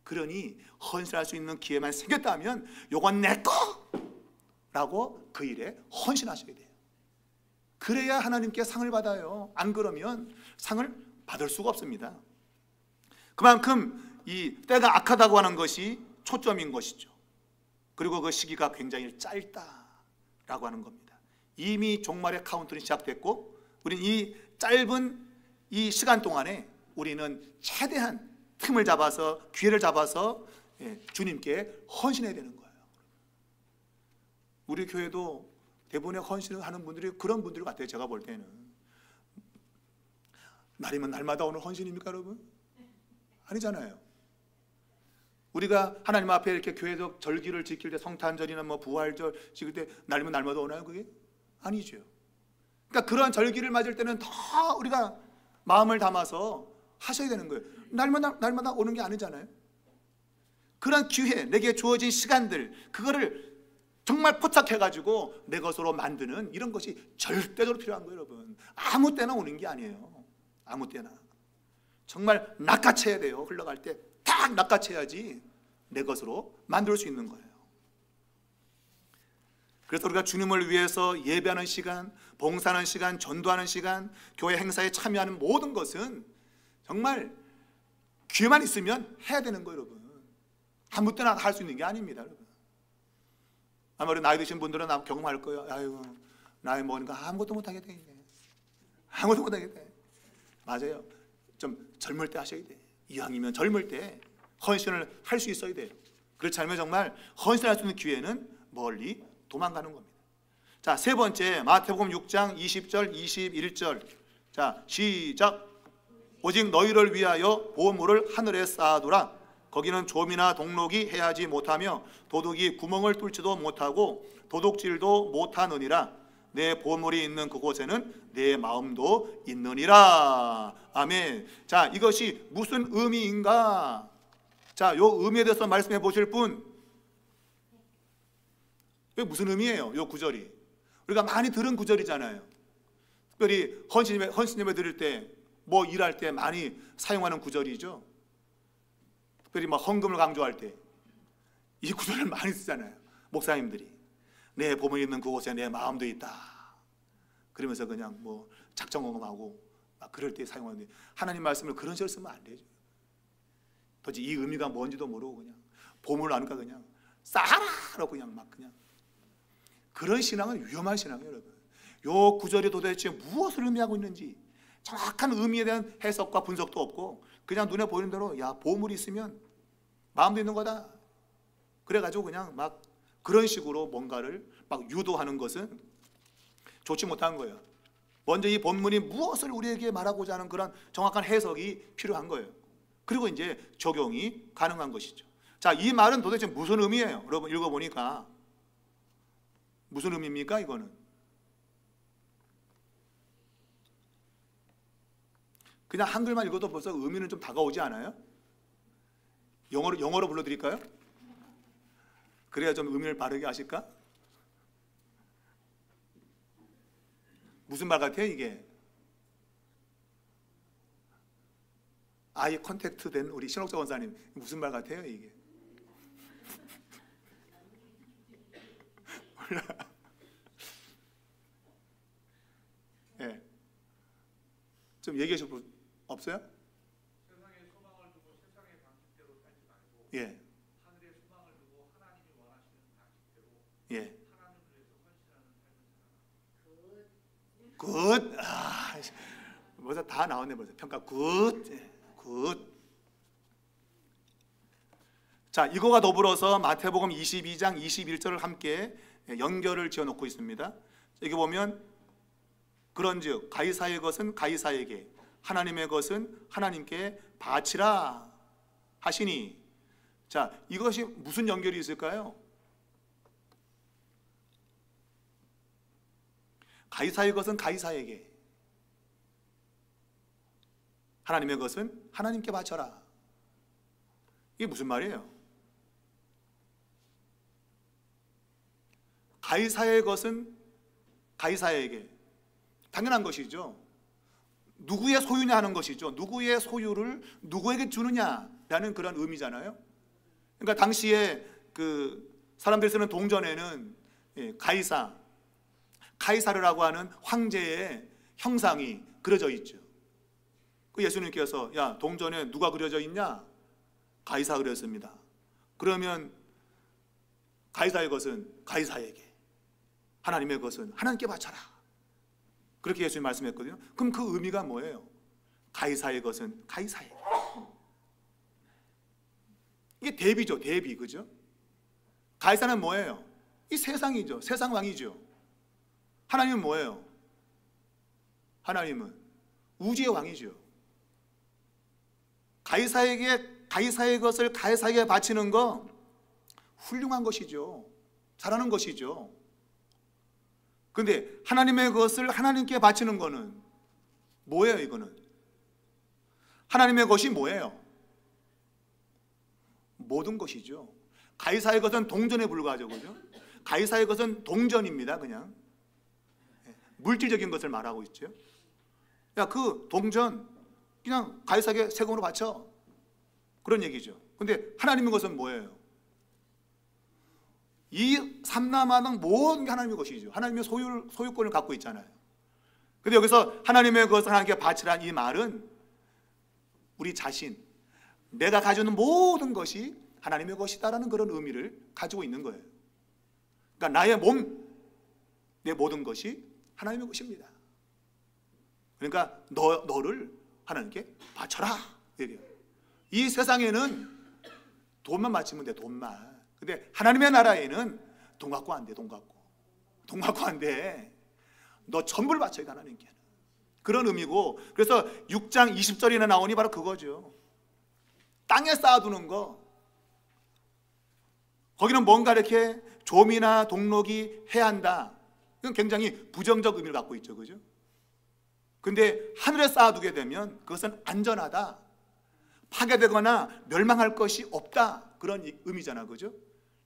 그러니 헌신할 수 있는 기회만 생겼다면 요건 내 거라고 그 일에 헌신하셔야 돼요. 그래야 하나님께 상을 받아요. 안 그러면 상을 받을 수가 없습니다. 그만큼 이 때가 악하다고 하는 것이 초점인 것이죠. 그리고 그 시기가 굉장히 짧다라고 하는 겁니다. 이미 종말의 카운트는 시작됐고 우리는 이 짧은 이 시간 동안에 우리는 최대한 틈을 잡아서 기회를 잡아서 주님께 헌신해야 되는 거예요. 우리 교회도 대부분의 헌신을 하는 분들이 그런 분들 같아요. 제가 볼 때는 날이면 날마다 오는 헌신입니까, 여러분? 아니잖아요. 우리가 하나님 앞에 이렇게 교회적 절기를 지킬 때 성탄절이나 뭐 부활절 지킬 때 날이면 날마다 오나요? 그게 아니죠. 그러니까 그런 절기를 맞을 때는 더 우리가 마음을 담아서 하셔야 되는 거예요. 날마다 오는 게 아니잖아요. 그런 기회, 내게 주어진 시간들 그거를 정말 포착해가지고 내 것으로 만드는 이런 것이 절대적으로 필요한 거예요, 여러분. 아무 때나 오는 게 아니에요. 아무 때나. 정말 낚아채야 돼요. 흘러갈 때 딱 낚아채야지 내 것으로 만들 수 있는 거예요. 그래서 우리가 주님을 위해서 예배하는 시간, 봉사하는 시간, 전도하는 시간, 교회 행사에 참여하는 모든 것은 정말 기회만 있으면 해야 되는 거예요, 여러분. 아무 때나 할 수 있는 게 아닙니다, 여러분. 아무래도 나이 드신 분들은 경험할 거예요. 아유, 나이 먹으니까 아무것도 못하게 돼. 아무것도 못하게 돼. 맞아요. 좀 젊을 때 하셔야 돼. 이왕이면 젊을 때 헌신을 할 수 있어야 돼요. 그렇지 않으면 정말 헌신할 수 있는 기회는 멀리 도망가는 겁니다. 자, 세 번째, 마태복음 6장 20절 21절. 자, 시작. 오직 너희를 위하여 보물을 하늘에 쌓아두라. 거기는 좀이나 동록이 해하지 못하며 도둑이 구멍을 뚫지도 못하고 도둑질도 못하느니라. 내 보물이 있는 그곳에는 내 마음도 있느니라. 아멘. 자, 이것이 무슨 의미인가? 자, 요 의미에 대해서 말씀해 보실 분, 이게 무슨 의미예요? 요 구절이 우리가 많이 들은 구절이잖아요. 특별히 헌신예배 드릴 때, 뭐 일할 때 많이 사용하는 구절이죠. 특별히 막 헌금을 강조할 때 이 구절을 많이 쓰잖아요, 목사님들이. 내 보물이 있는 그곳에 내 마음도 있다. 그러면서 그냥 뭐 작정언금하고 막 그럴 때 사용하는데, 하나님 말씀을 그런 식으로 쓰면 안 되죠. 도대체 이 의미가 뭔지도 모르고 그냥 보물을 아니까 그냥 쌓아라라고 그냥 막 그냥, 그런 신앙은 위험한 신앙이에요, 여러분. 요 구절이 도대체 무엇을 의미하고 있는지 정확한 의미에 대한 해석과 분석도 없고 그냥 눈에 보이는 대로 야, 보물이 있으면 마음도 있는 거다. 그래가지고 그냥 막 그런 식으로 뭔가를 막 유도하는 것은 좋지 못한 거예요. 먼저 이 본문이 무엇을 우리에게 말하고자 하는 그런 정확한 해석이 필요한 거예요. 그리고 이제 적용이 가능한 것이죠. 자, 이 말은 도대체 무슨 의미예요? 여러분 읽어보니까 무슨 의미입니까? 이거는 그냥 한글만 읽어도 벌써 의미는 좀 다가오지 않아요? 영어로 불러드릴까요? 그래야 좀 의미를 바르게 아실까? 무슨 말 같아요, 이게? 아이 컨택트 된 우리 신옥자 원사님, 무슨 말 같아요, 이게? 몰라. 예. 좀 얘기해 줄 분 없어요? 세상에 소망을 두고 세상의 방식대로 살지 말고 예. 하늘에 소망을 두고 하나님이 원하시는 방식대로 예. 하나님을 위해서 헌신하는 삶을 살아라. 굿. 아, 벌써 다 나왔네, 벌써. 평가 굿. 예. 굿. 자, 이거와 더불어서 마태복음 22장 21절을 함께 연결을 지어 놓고 있습니다. 여기 보면 그런즉 가이사의 것은 가이사에게, 하나님의 것은 하나님께 바치라 하시니. 자, 이것이 무슨 연결이 있을까요? 가이사의 것은 가이사에게, 하나님의 것은 하나님께 바쳐라. 이게 무슨 말이에요? 가이사의 것은 가이사에게, 당연한 것이죠. 누구의 소유냐 하는 것이죠. 누구의 소유를 누구에게 주느냐라는 그런 의미잖아요. 그러니까 당시에 그 사람들이 쓰는 동전에는 가이사르라고 하는 황제의 형상이 그려져 있죠. 그 예수님께서 야, 동전에 누가 그려져 있냐? 가이사 그렸습니다. 그러면 가이사의 것은 가이사에게, 하나님의 것은 하나님께 바쳐라. 그렇게 예수님이 말씀했거든요. 그럼 그 의미가 뭐예요? 가이사의 것은 가이사에게. 이게 대비죠, 대비. 그죠? 가이사는 뭐예요? 이 세상이죠. 세상 왕이죠. 하나님은 뭐예요? 하나님은 우주의 왕이죠. 가이사의 것을 가이사에게 바치는 거 훌륭한 것이죠. 잘하는 것이죠. 그런데 하나님의 것을 하나님께 바치는 거는 뭐예요? 이거는 하나님의 것이 뭐예요? 모든 것이죠. 가이사의 것은 동전에 불과하죠. 그죠? 가이사의 것은 동전입니다. 그냥 물질적인 것을 말하고 있죠. 야, 그 동전 그냥 가이사에게 세금으로 바쳐, 그런 얘기죠. 근데 하나님의 것은 뭐예요? 이 삼남아당 모든 게 하나님의 것이죠. 하나님의 소유권을 갖고 있잖아요. 근데 여기서 하나님의 것을 하나님께 바치라는 이 말은 우리 자신, 내가 가지고 있는 모든 것이 하나님의 것이다라는 그런 의미를 가지고 있는 거예요. 그러니까 나의 몸, 내 모든 것이 하나님의 것입니다. 그러니까 너를 하나님께 바쳐라. 이 세상에는 돈만 바치면 돼, 돈만. 근데 하나님의 나라에는 돈 갖고 안 돼, 돈 갖고 안 돼. 너 전부를 바쳐야 돼, 하나님께. 그런 의미고, 그래서 6장 20절이나 나오니 바로 그거죠. 땅에 쌓아두는 거. 거기는 뭔가 이렇게 좀이나 동록이 해야 한다. 이건 굉장히 부정적 의미를 갖고 있죠, 그죠? 근데 하늘에 쌓아두게 되면 그것은 안전하다, 파괴되거나 멸망할 것이 없다, 그런 의미잖아, 그죠?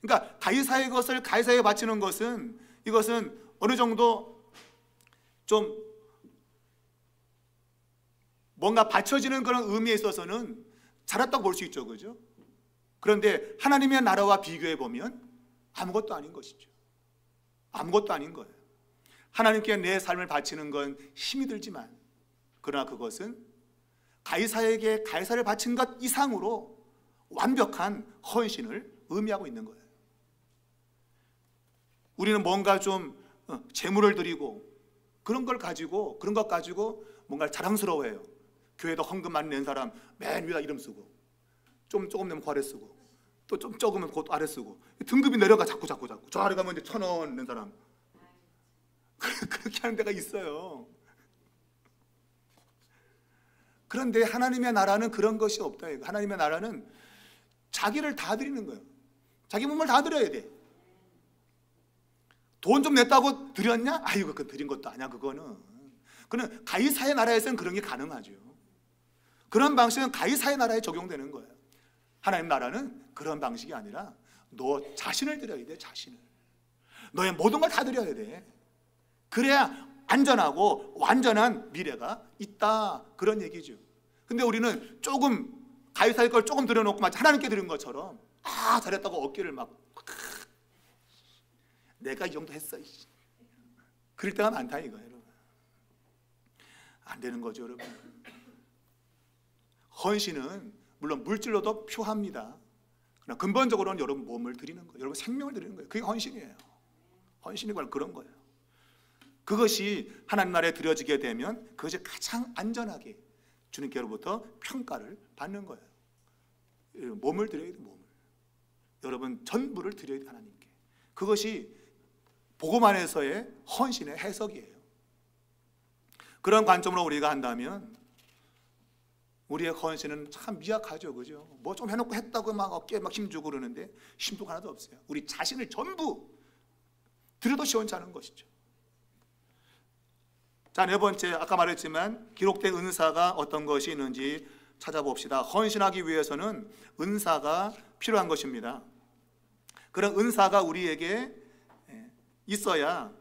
그러니까 가이사의 것을 가이사에게 바치는 것은, 이것은 어느 정도 좀 뭔가 바쳐지는 그런 의미에 있어서는 잘했다고 볼 수 있죠, 그죠? 그런데 하나님의 나라와 비교해 보면 아무것도 아닌 것이죠. 아무것도 아닌 거예요. 하나님께 내 삶을 바치는 건 힘이 들지만, 그러나 그것은 가이사에게 가이사를 바친 것 이상으로 완벽한 헌신을 의미하고 있는 거예요. 우리는 뭔가 좀 재물을 드리고 그런 것 가지고 뭔가 자랑스러워해요. 교회에다 헌금 많이 낸 사람 맨 위에다 이름 쓰고, 좀 조금 내면 그 아래 쓰고, 또 좀 적으면 그 아래 쓰고, 등급이 내려가 자꾸. 저 아래 가면 이제 1,000원 낸 사람 그렇게 하는 데가 있어요. 그런데 하나님의 나라는 그런 것이 없다. 하나님의 나라는 자기를 다 드리는 거예요. 자기 몸을 다 드려야 돼. 돈 좀 냈다고 드렸냐? 아이고, 그건 드린 것도 아니야. 그거는 가이사의 나라에서는 그런 게 가능하죠. 그런 방식은 가이사의 나라에 적용되는 거예요. 하나님 나라는 그런 방식이 아니라 너 자신을 드려야 돼. 자신을. 너의 모든 걸 다 드려야 돼. 그래야 안전하고 완전한 미래가 있다, 그런 얘기죠. 근데 우리는 조금 가이사의 걸 조금 드려놓고 마치 하나님께 드린 것처럼 잘했다고 어깨를 막 내가 이 정도 했어, 그럴 때가 많다 이거예요, 여러분. 안 되는 거죠, 여러분. 헌신은 물론 물질로도 표합니다. 그러나 근본적으로는 여러분 몸을 드리는 거예요. 여러분 생명을 드리는 거예요. 그게 헌신이에요. 헌신이 바로 그런 거예요. 그것이 하나님 나라에 드려지게 되면 그것이 가장 안전하게 주님께로부터 평가를 받는 거예요. 몸을 드려야 돼, 몸을. 여러분 전부를 드려야 돼, 하나님께. 그것이 복음 안에서의 헌신의 해석이에요. 그런 관점으로 우리가 한다면 우리의 헌신은 참 미약하죠, 그죠? 뭐 좀 해놓고 했다고 막 어깨에 막 힘주고 그러는데 힘도 하나도 없어요. 우리 자신을 전부 드려도 시원찮은 것이죠. 자, 네 번째, 아까 말했지만 기록된 은사가 어떤 것이 있는지 찾아봅시다. 헌신하기 위해서는 은사가 필요한 것입니다. 그런 은사가 우리에게 있어야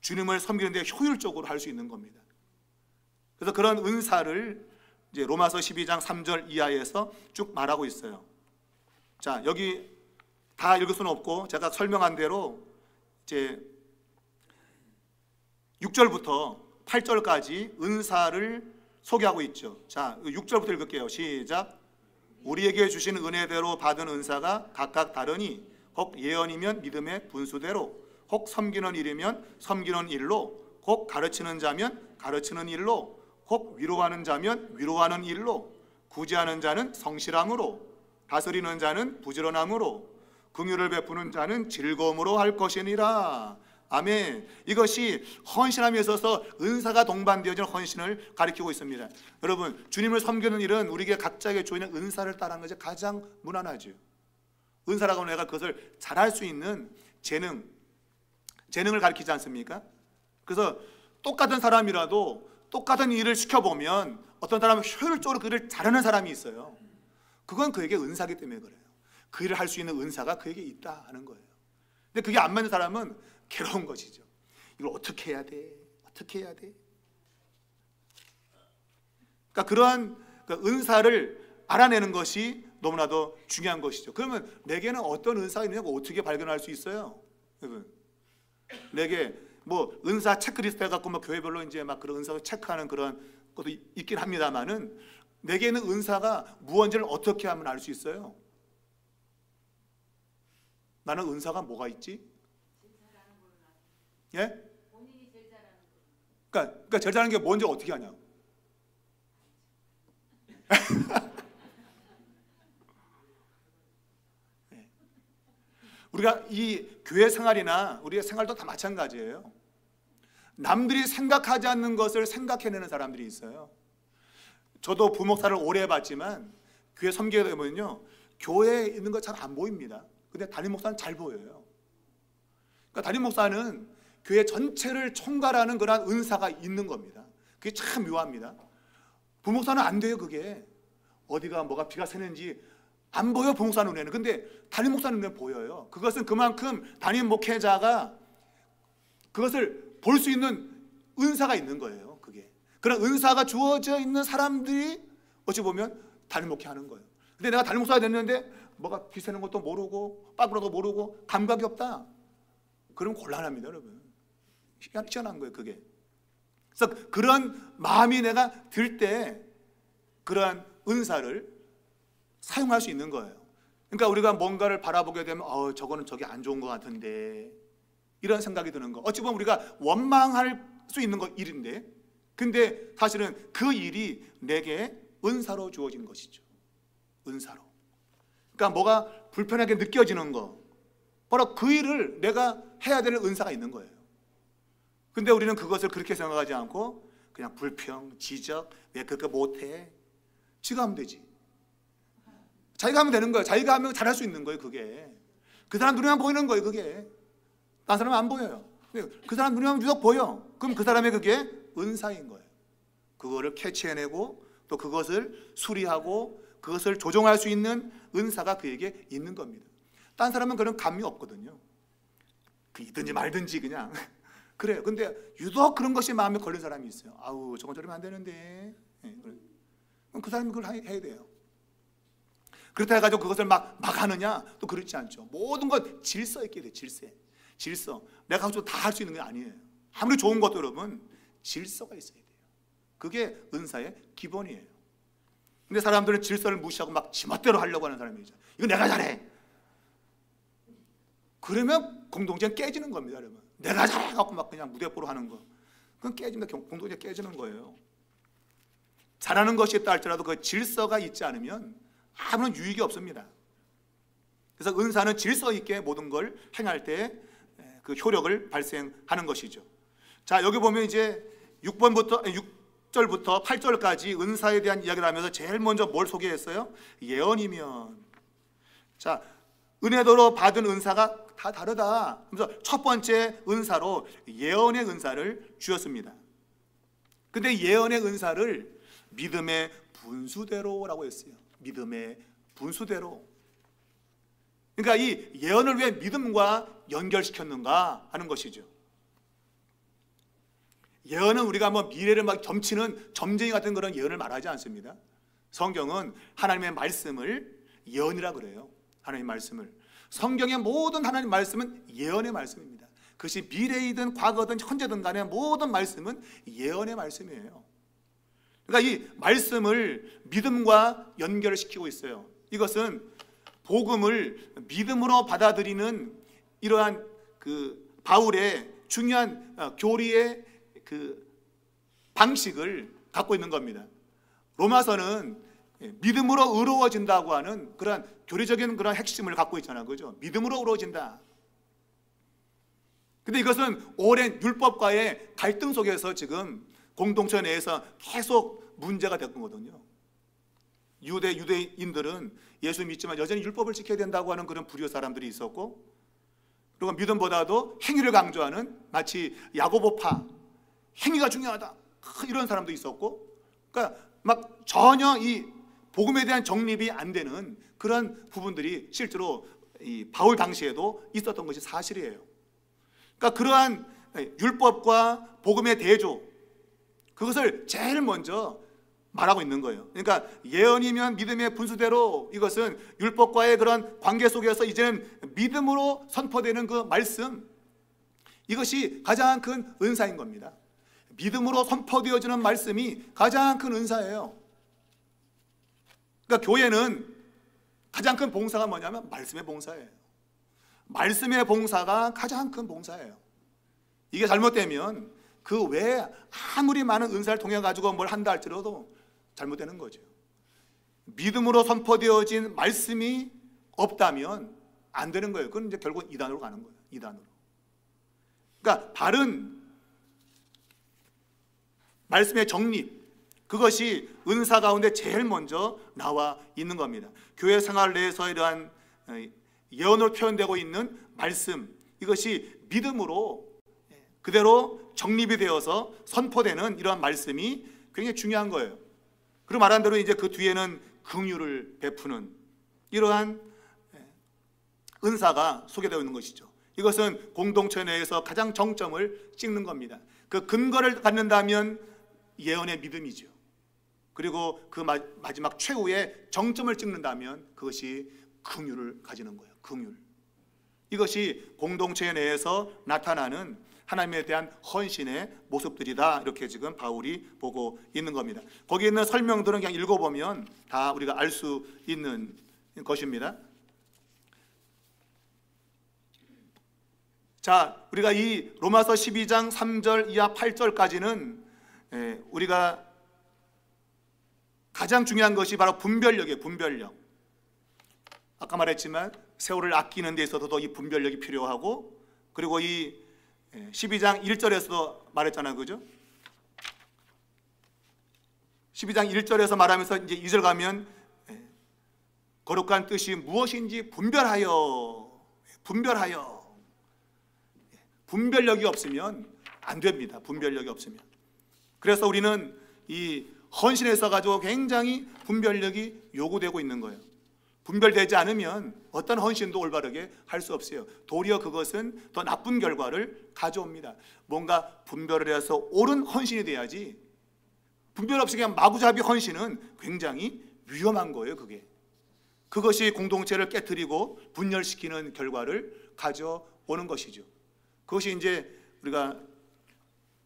주님을 섬기는 데 효율적으로 할 수 있는 겁니다. 그래서 그런 은사를 이제 로마서 12장 3절 이하에서 쭉 말하고 있어요. 자, 여기 다 읽을 수는 없고 제가 설명한 대로 이제 6절부터 8절까지 은사를 소개하고 있죠. 자, 6절부터 읽을게요. 시작. 우리에게 주신 은혜대로 받은 은사가 각각 다르니 혹 예언이면 믿음의 분수대로, 혹 섬기는 일이면 섬기는 일로, 혹 가르치는 자면 가르치는 일로, 혹 위로하는 자면 위로하는 일로, 구제하는 자는 성실함으로, 다스리는 자는 부지런함으로, 긍휼을 베푸는 자는 즐거움으로 할 것이니라. 아멘. 이것이 헌신함에 있어서 은사가 동반되어진 헌신을 가리키고 있습니다. 여러분, 주님을 섬기는 일은 우리에게 각자에게 주어진 은사를 따르는 것이 가장 무난하죠. 은사라고 하면 내가 그것을 잘할 수 있는 재능을 가리키지 않습니까? 그래서 똑같은 사람이라도 똑같은 일을 시켜보면 어떤 사람은 효율적으로 그 일을 잘하는 사람이 있어요. 그건 그에게 은사기 때문에 그래요. 그 일을 할 수 있는 은사가 그에게 있다 하는 거예요. 근데 그게 안 맞는 사람은 괴로운 것이죠. 이걸 어떻게 해야 돼? 어떻게 해야 돼? 그러니까 그러한 은사를 알아내는 것이 너무나도 중요한 것이죠. 그러면 내게는 어떤 은사가 있느냐고 어떻게 발견할 수 있어요? 여러분, 내게 뭐 은사 체크리스트 해갖고 뭐 교회별로 이제 막 그런 은사를 체크하는 그런 것도 있긴 합니다만은 내게는 은사가 무언지를 어떻게 하면 알 수 있어요? 나는 은사가 뭐가 있지? 예? 그러니까 제일 잘하는 게 뭔지 어떻게 하냐? 우리가 이 교회 생활이나 우리의 생활도 다 마찬가지예요. 남들이 생각하지 않는 것을 생각해내는 사람들이 있어요. 저도 부목사를 오래 해봤지만 교회 섬기게 되면요, 교회에 있는 거 잘 안 보입니다. 근데 담임 목사는 잘 보여요. 그러니까 담임 목사는 교회 전체를 총괄하는 그런 은사가 있는 겁니다. 그게 참 묘합니다. 부목사는 안 돼요. 그게 어디가 뭐가 비가 새는지 안 보여, 부목사 눈에는. 근데 담임 목사 눈에는 보여요. 그것은 그만큼 담임 목회자가 그것을 볼 수 있는 은사가 있는 거예요. 그게 그런 은사가 주어져 있는 사람들이 어찌 보면 담임 목회하는 거예요. 근데 내가 담임 목사가 됐는데 뭐가 비 새는 것도 모르고 빠꾸라도 모르고 감각이 없다, 그러면 곤란합니다, 여러분. 희한한 거예요, 그게. 그래서 그런 마음이 내가 들 때 그러한 은사를 사용할 수 있는 거예요. 그러니까 우리가 뭔가를 바라보게 되면 저거는 저게 안 좋은 것 같은데, 이런 생각이 드는 거. 어찌 보면 우리가 원망할 수 있는 일인데, 근데 사실은 그 일이 내게 은사로 주어진 것이죠. 은사로. 그러니까 뭐가 불편하게 느껴지는 거, 바로 그 일을 내가 해야 되는 은사가 있는 거예요. 근데 우리는 그것을 그렇게 생각하지 않고 그냥 불평, 지적, 왜 그렇게 못해? 지가 하면 되지. 자기가 하면 되는 거예요. 자기가 하면 잘할 수 있는 거예요. 그게 그 사람 눈에만 보이는 거예요. 그게 딴 사람은 안 보여요. 그 사람 눈에만 유독 보여. 그럼 그 사람의 그게 은사인 거예요. 그거를 캐치해내고 또 그것을 수리하고 그것을 조정할 수 있는 은사가 그에게 있는 겁니다. 딴 사람은 그런 감이 없거든요. 그 있든지 말든지 그냥 그래요. 근데 유독 그런 것이 마음에 걸린 사람이 있어요. 아우, 저건 저러면 안 되는데. 그럼 그 사람이 그걸 해야 돼요. 그렇다 해가지고 그것을 막 하느냐? 또 그렇지 않죠. 모든 것 질서 있게 돼요. 질서. 내가 가지고 다 할 수 있는 게 아니에요. 아무리 좋은 것도 여러분 질서가 있어야 돼요. 그게 은사의 기본이에요. 근데 사람들은 질서를 무시하고 막 지멋대로 하려고 하는 사람이죠. 이거 내가 잘해. 그러면 공동체는 깨지는 겁니다, 여러분. 내가 잘해갖고 막 그냥 무대뽀로 하는 거, 그건 깨집니다. 공동체 깨지는 거예요. 잘하는 것이 있다 할지라도 그 질서가 있지 않으면 아무런 유익이 없습니다. 그래서 은사는 질서 있게 모든 걸 행할 때 그 효력을 발생하는 것이죠. 자, 여기 보면 이제 6절부터 8절까지 은사에 대한 이야기를 하면서 제일 먼저 뭘 소개했어요? 예언이면. 자, 은혜도로 받은 은사가 다 다르다. 그래서 첫 번째 은사로 예언의 은사를 주었습니다. 근데 예언의 은사를 믿음의 분수대로라고 했어요. 믿음의 분수대로. 그러니까 이 예언을 왜 믿음과 연결시켰는가 하는 것이죠. 예언은 우리가 뭐 미래를 막 점치는 점쟁이 같은 그런 예언을 말하지 않습니다. 성경은 하나님의 말씀을 예언이라 그래요. 하나님의 말씀을. 성경의 모든 하나님 말씀은 예언의 말씀입니다. 그것이 미래이든 과거든 현재든 간에 모든 말씀은 예언의 말씀이에요. 그러니까 이 말씀을 믿음과 연결을 시키고 있어요. 이것은 복음을 믿음으로 받아들이는 이러한 그 바울의 중요한 교리의 그 방식을 갖고 있는 겁니다. 로마서는 믿음으로 의로워진다고 하는 그런 교리적인 그런 핵심을 갖고 있잖아요. 그죠? 믿음으로 의로워진다. 근데 이것은 오랜 율법과의 갈등 속에서 지금 공동체 내에서 계속 문제가 됐거든요. 유대인들은 예수 믿지만 여전히 율법을 지켜야 된다고 하는 그런 불교 사람들이 있었고, 그리고 믿음보다도 행위를 강조하는 마치 야고보파, 행위가 중요하다 이런 사람도 있었고, 그러니까 막 전혀 이 복음에 대한 정립이 안 되는 그런 부분들이 실제로 이 바울 당시에도 있었던 것이 사실이에요. 그러니까 그러한 율법과 복음의 대조, 그것을 제일 먼저 말하고 있는 거예요. 그러니까 예언이면 믿음의 분수대로 이것은 율법과의 그런 관계 속에서 이제는 믿음으로 선포되는 그 말씀, 이것이 가장 큰 은사인 겁니다. 믿음으로 선포되어지는 말씀이 가장 큰 은사예요. 그러니까 교회는 가장 큰 봉사가 뭐냐면 말씀의 봉사예요. 말씀의 봉사가 가장 큰 봉사예요. 이게 잘못되면 그 외에 아무리 많은 은사를 통해 가지고 뭘 한다 할지라도 잘못되는 거죠. 믿음으로 선포되어진 말씀이 없다면 안 되는 거예요. 그건 이제 결국 이단으로 가는 거예요. 이단으로. 그러니까 바른 말씀의 정립, 그것이 은사 가운데 제일 먼저 나와 있는 겁니다. 교회 생활 내에서 이러한 예언으로 표현되고 있는 말씀, 이것이 믿음으로 그대로 정립이 되어서 선포되는 이러한 말씀이 굉장히 중요한 거예요. 그리고 말한 대로 이제 그 뒤에는 긍휼을 베푸는 이러한 은사가 소개되어 있는 것이죠. 이것은 공동체 내에서 가장 정점을 찍는 겁니다. 그 근거를 갖는다면 예언의 믿음이죠. 그리고 그 마지막 최후의 정점을 찍는다면 그것이 긍휼을 가지는 거예요. 긍휼. 이것이 공동체 내에서 나타나는 하나님에 대한 헌신의 모습들이다, 이렇게 지금 바울이 보고 있는 겁니다. 거기 있는 설명들은 그냥 읽어보면 다 우리가 알 수 있는 것입니다. 자, 우리가 이 로마서 12장 3절 이하 8절까지는 우리가 가장 중요한 것이 바로 분별력이에요. 분별력. 아까 말했지만 세월을 아끼는 데 있어서도 이 분별력이 필요하고, 그리고 이 12장 1절에서도 말했잖아요. 그죠? 12장 1절에서 말하면서 이제 2절 가면 거룩한 뜻이 무엇인지 분별하여. 분별력이 없으면 안 됩니다. 분별력이 없으면. 그래서 우리는 이 헌신에 있어 가지고 굉장히 분별력이 요구되고 있는 거예요. 분별되지 않으면 어떤 헌신도 올바르게 할 수 없어요. 도리어 그것은 더 나쁜 결과를 가져옵니다. 뭔가 분별을 해서 옳은 헌신이 돼야지, 분별 없이 그냥 마구잡이 헌신은 굉장히 위험한 거예요. 그것이 공동체를 깨트리고 분열시키는 결과를 가져오는 것이죠. 그것이 이제 우리가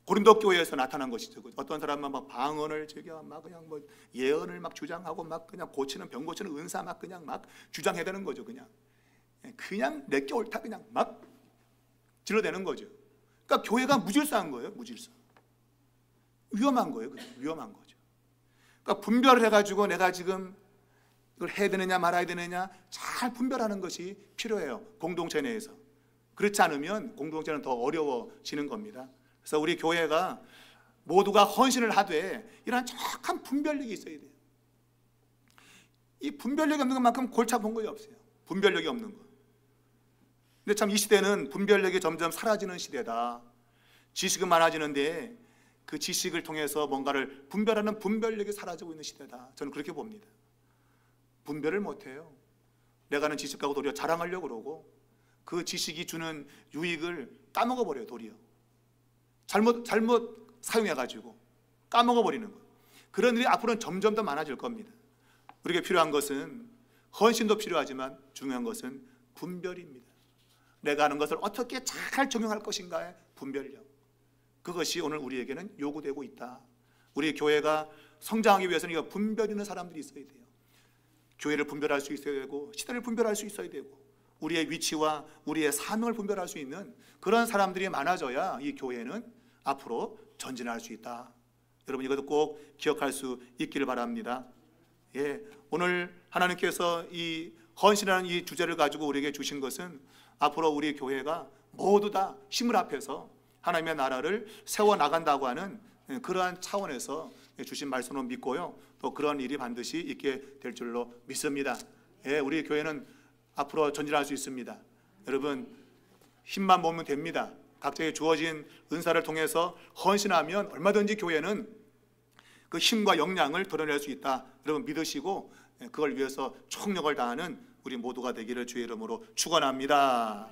고린도 교회에서 나타난 것이죠. 어떤 사람은 막 방언을 즐겨 막 그냥 뭐 예언을 막 주장하고 막 그냥 병 고치는 은사 막 그냥 막 주장해야 되는 거죠. 그냥 내게 옳다 그냥 막 질러대는 거죠. 그러니까 교회가 무질서한 거예요. 무질서. 위험한 거예요. 위험한 거죠. 그러니까 분별을 해가지고 내가 지금 이걸 해야 되느냐 말아야 되느냐 잘 분별하는 것이 필요해요. 공동체 내에서. 그렇지 않으면 공동체는 더 어려워지는 겁니다. 그래서 우리 교회가 모두가 헌신을 하되 이러한 정확한 분별력이 있어야 돼요. 이 분별력이 없는 것만큼 골치 아픈 것이 없어요. 분별력이 없는 것. 근데 참 이 시대는 분별력이 점점 사라지는 시대다. 지식은 많아지는데 그 지식을 통해서 뭔가를 분별하는 분별력이 사라지고 있는 시대다. 저는 그렇게 봅니다. 분별을 못해요. 내가 아는 지식 가지고 도리어 자랑하려고 그러고 그 지식이 주는 유익을 까먹어버려요. 도리어 잘못 사용해가지고 까먹어버리는 거예요. 그런 일이 앞으로는 점점 더 많아질 겁니다. 우리에게 필요한 것은 헌신도 필요하지만 중요한 것은 분별입니다. 내가 아는 것을 어떻게 잘 적용할 것인가의 분별력. 그것이 오늘 우리에게는 요구되고 있다. 우리 교회가 성장하기 위해서는 이 분별 있는 사람들이 있어야 돼요. 교회를 분별할 수 있어야 되고 시대를 분별할 수 있어야 되고 우리의 위치와 우리의 사명을 분별할 수 있는 그런 사람들이 많아져야 이 교회는 앞으로 전진할 수 있다. 여러분 이것도 꼭 기억할 수 있기를 바랍니다. 오늘 하나님께서 이 헌신이라는 이 주제를 가지고 우리에게 주신 것은 앞으로 우리 교회가 모두 다 힘을 합해서 하나님의 나라를 세워나간다고 하는 그러한 차원에서 주신 말씀을 믿고요. 또 그런 일이 반드시 있게 될 줄로 믿습니다. 우리 교회는 앞으로 전진할 수 있습니다. 여러분 힘만 모으면 됩니다. 각자의 주어진 은사를 통해서 헌신하면 얼마든지 교회는 그 힘과 역량을 드러낼 수 있다. 여러분 믿으시고 그걸 위해서 총력을 다하는 우리 모두가 되기를 주의 이름으로 축원합니다.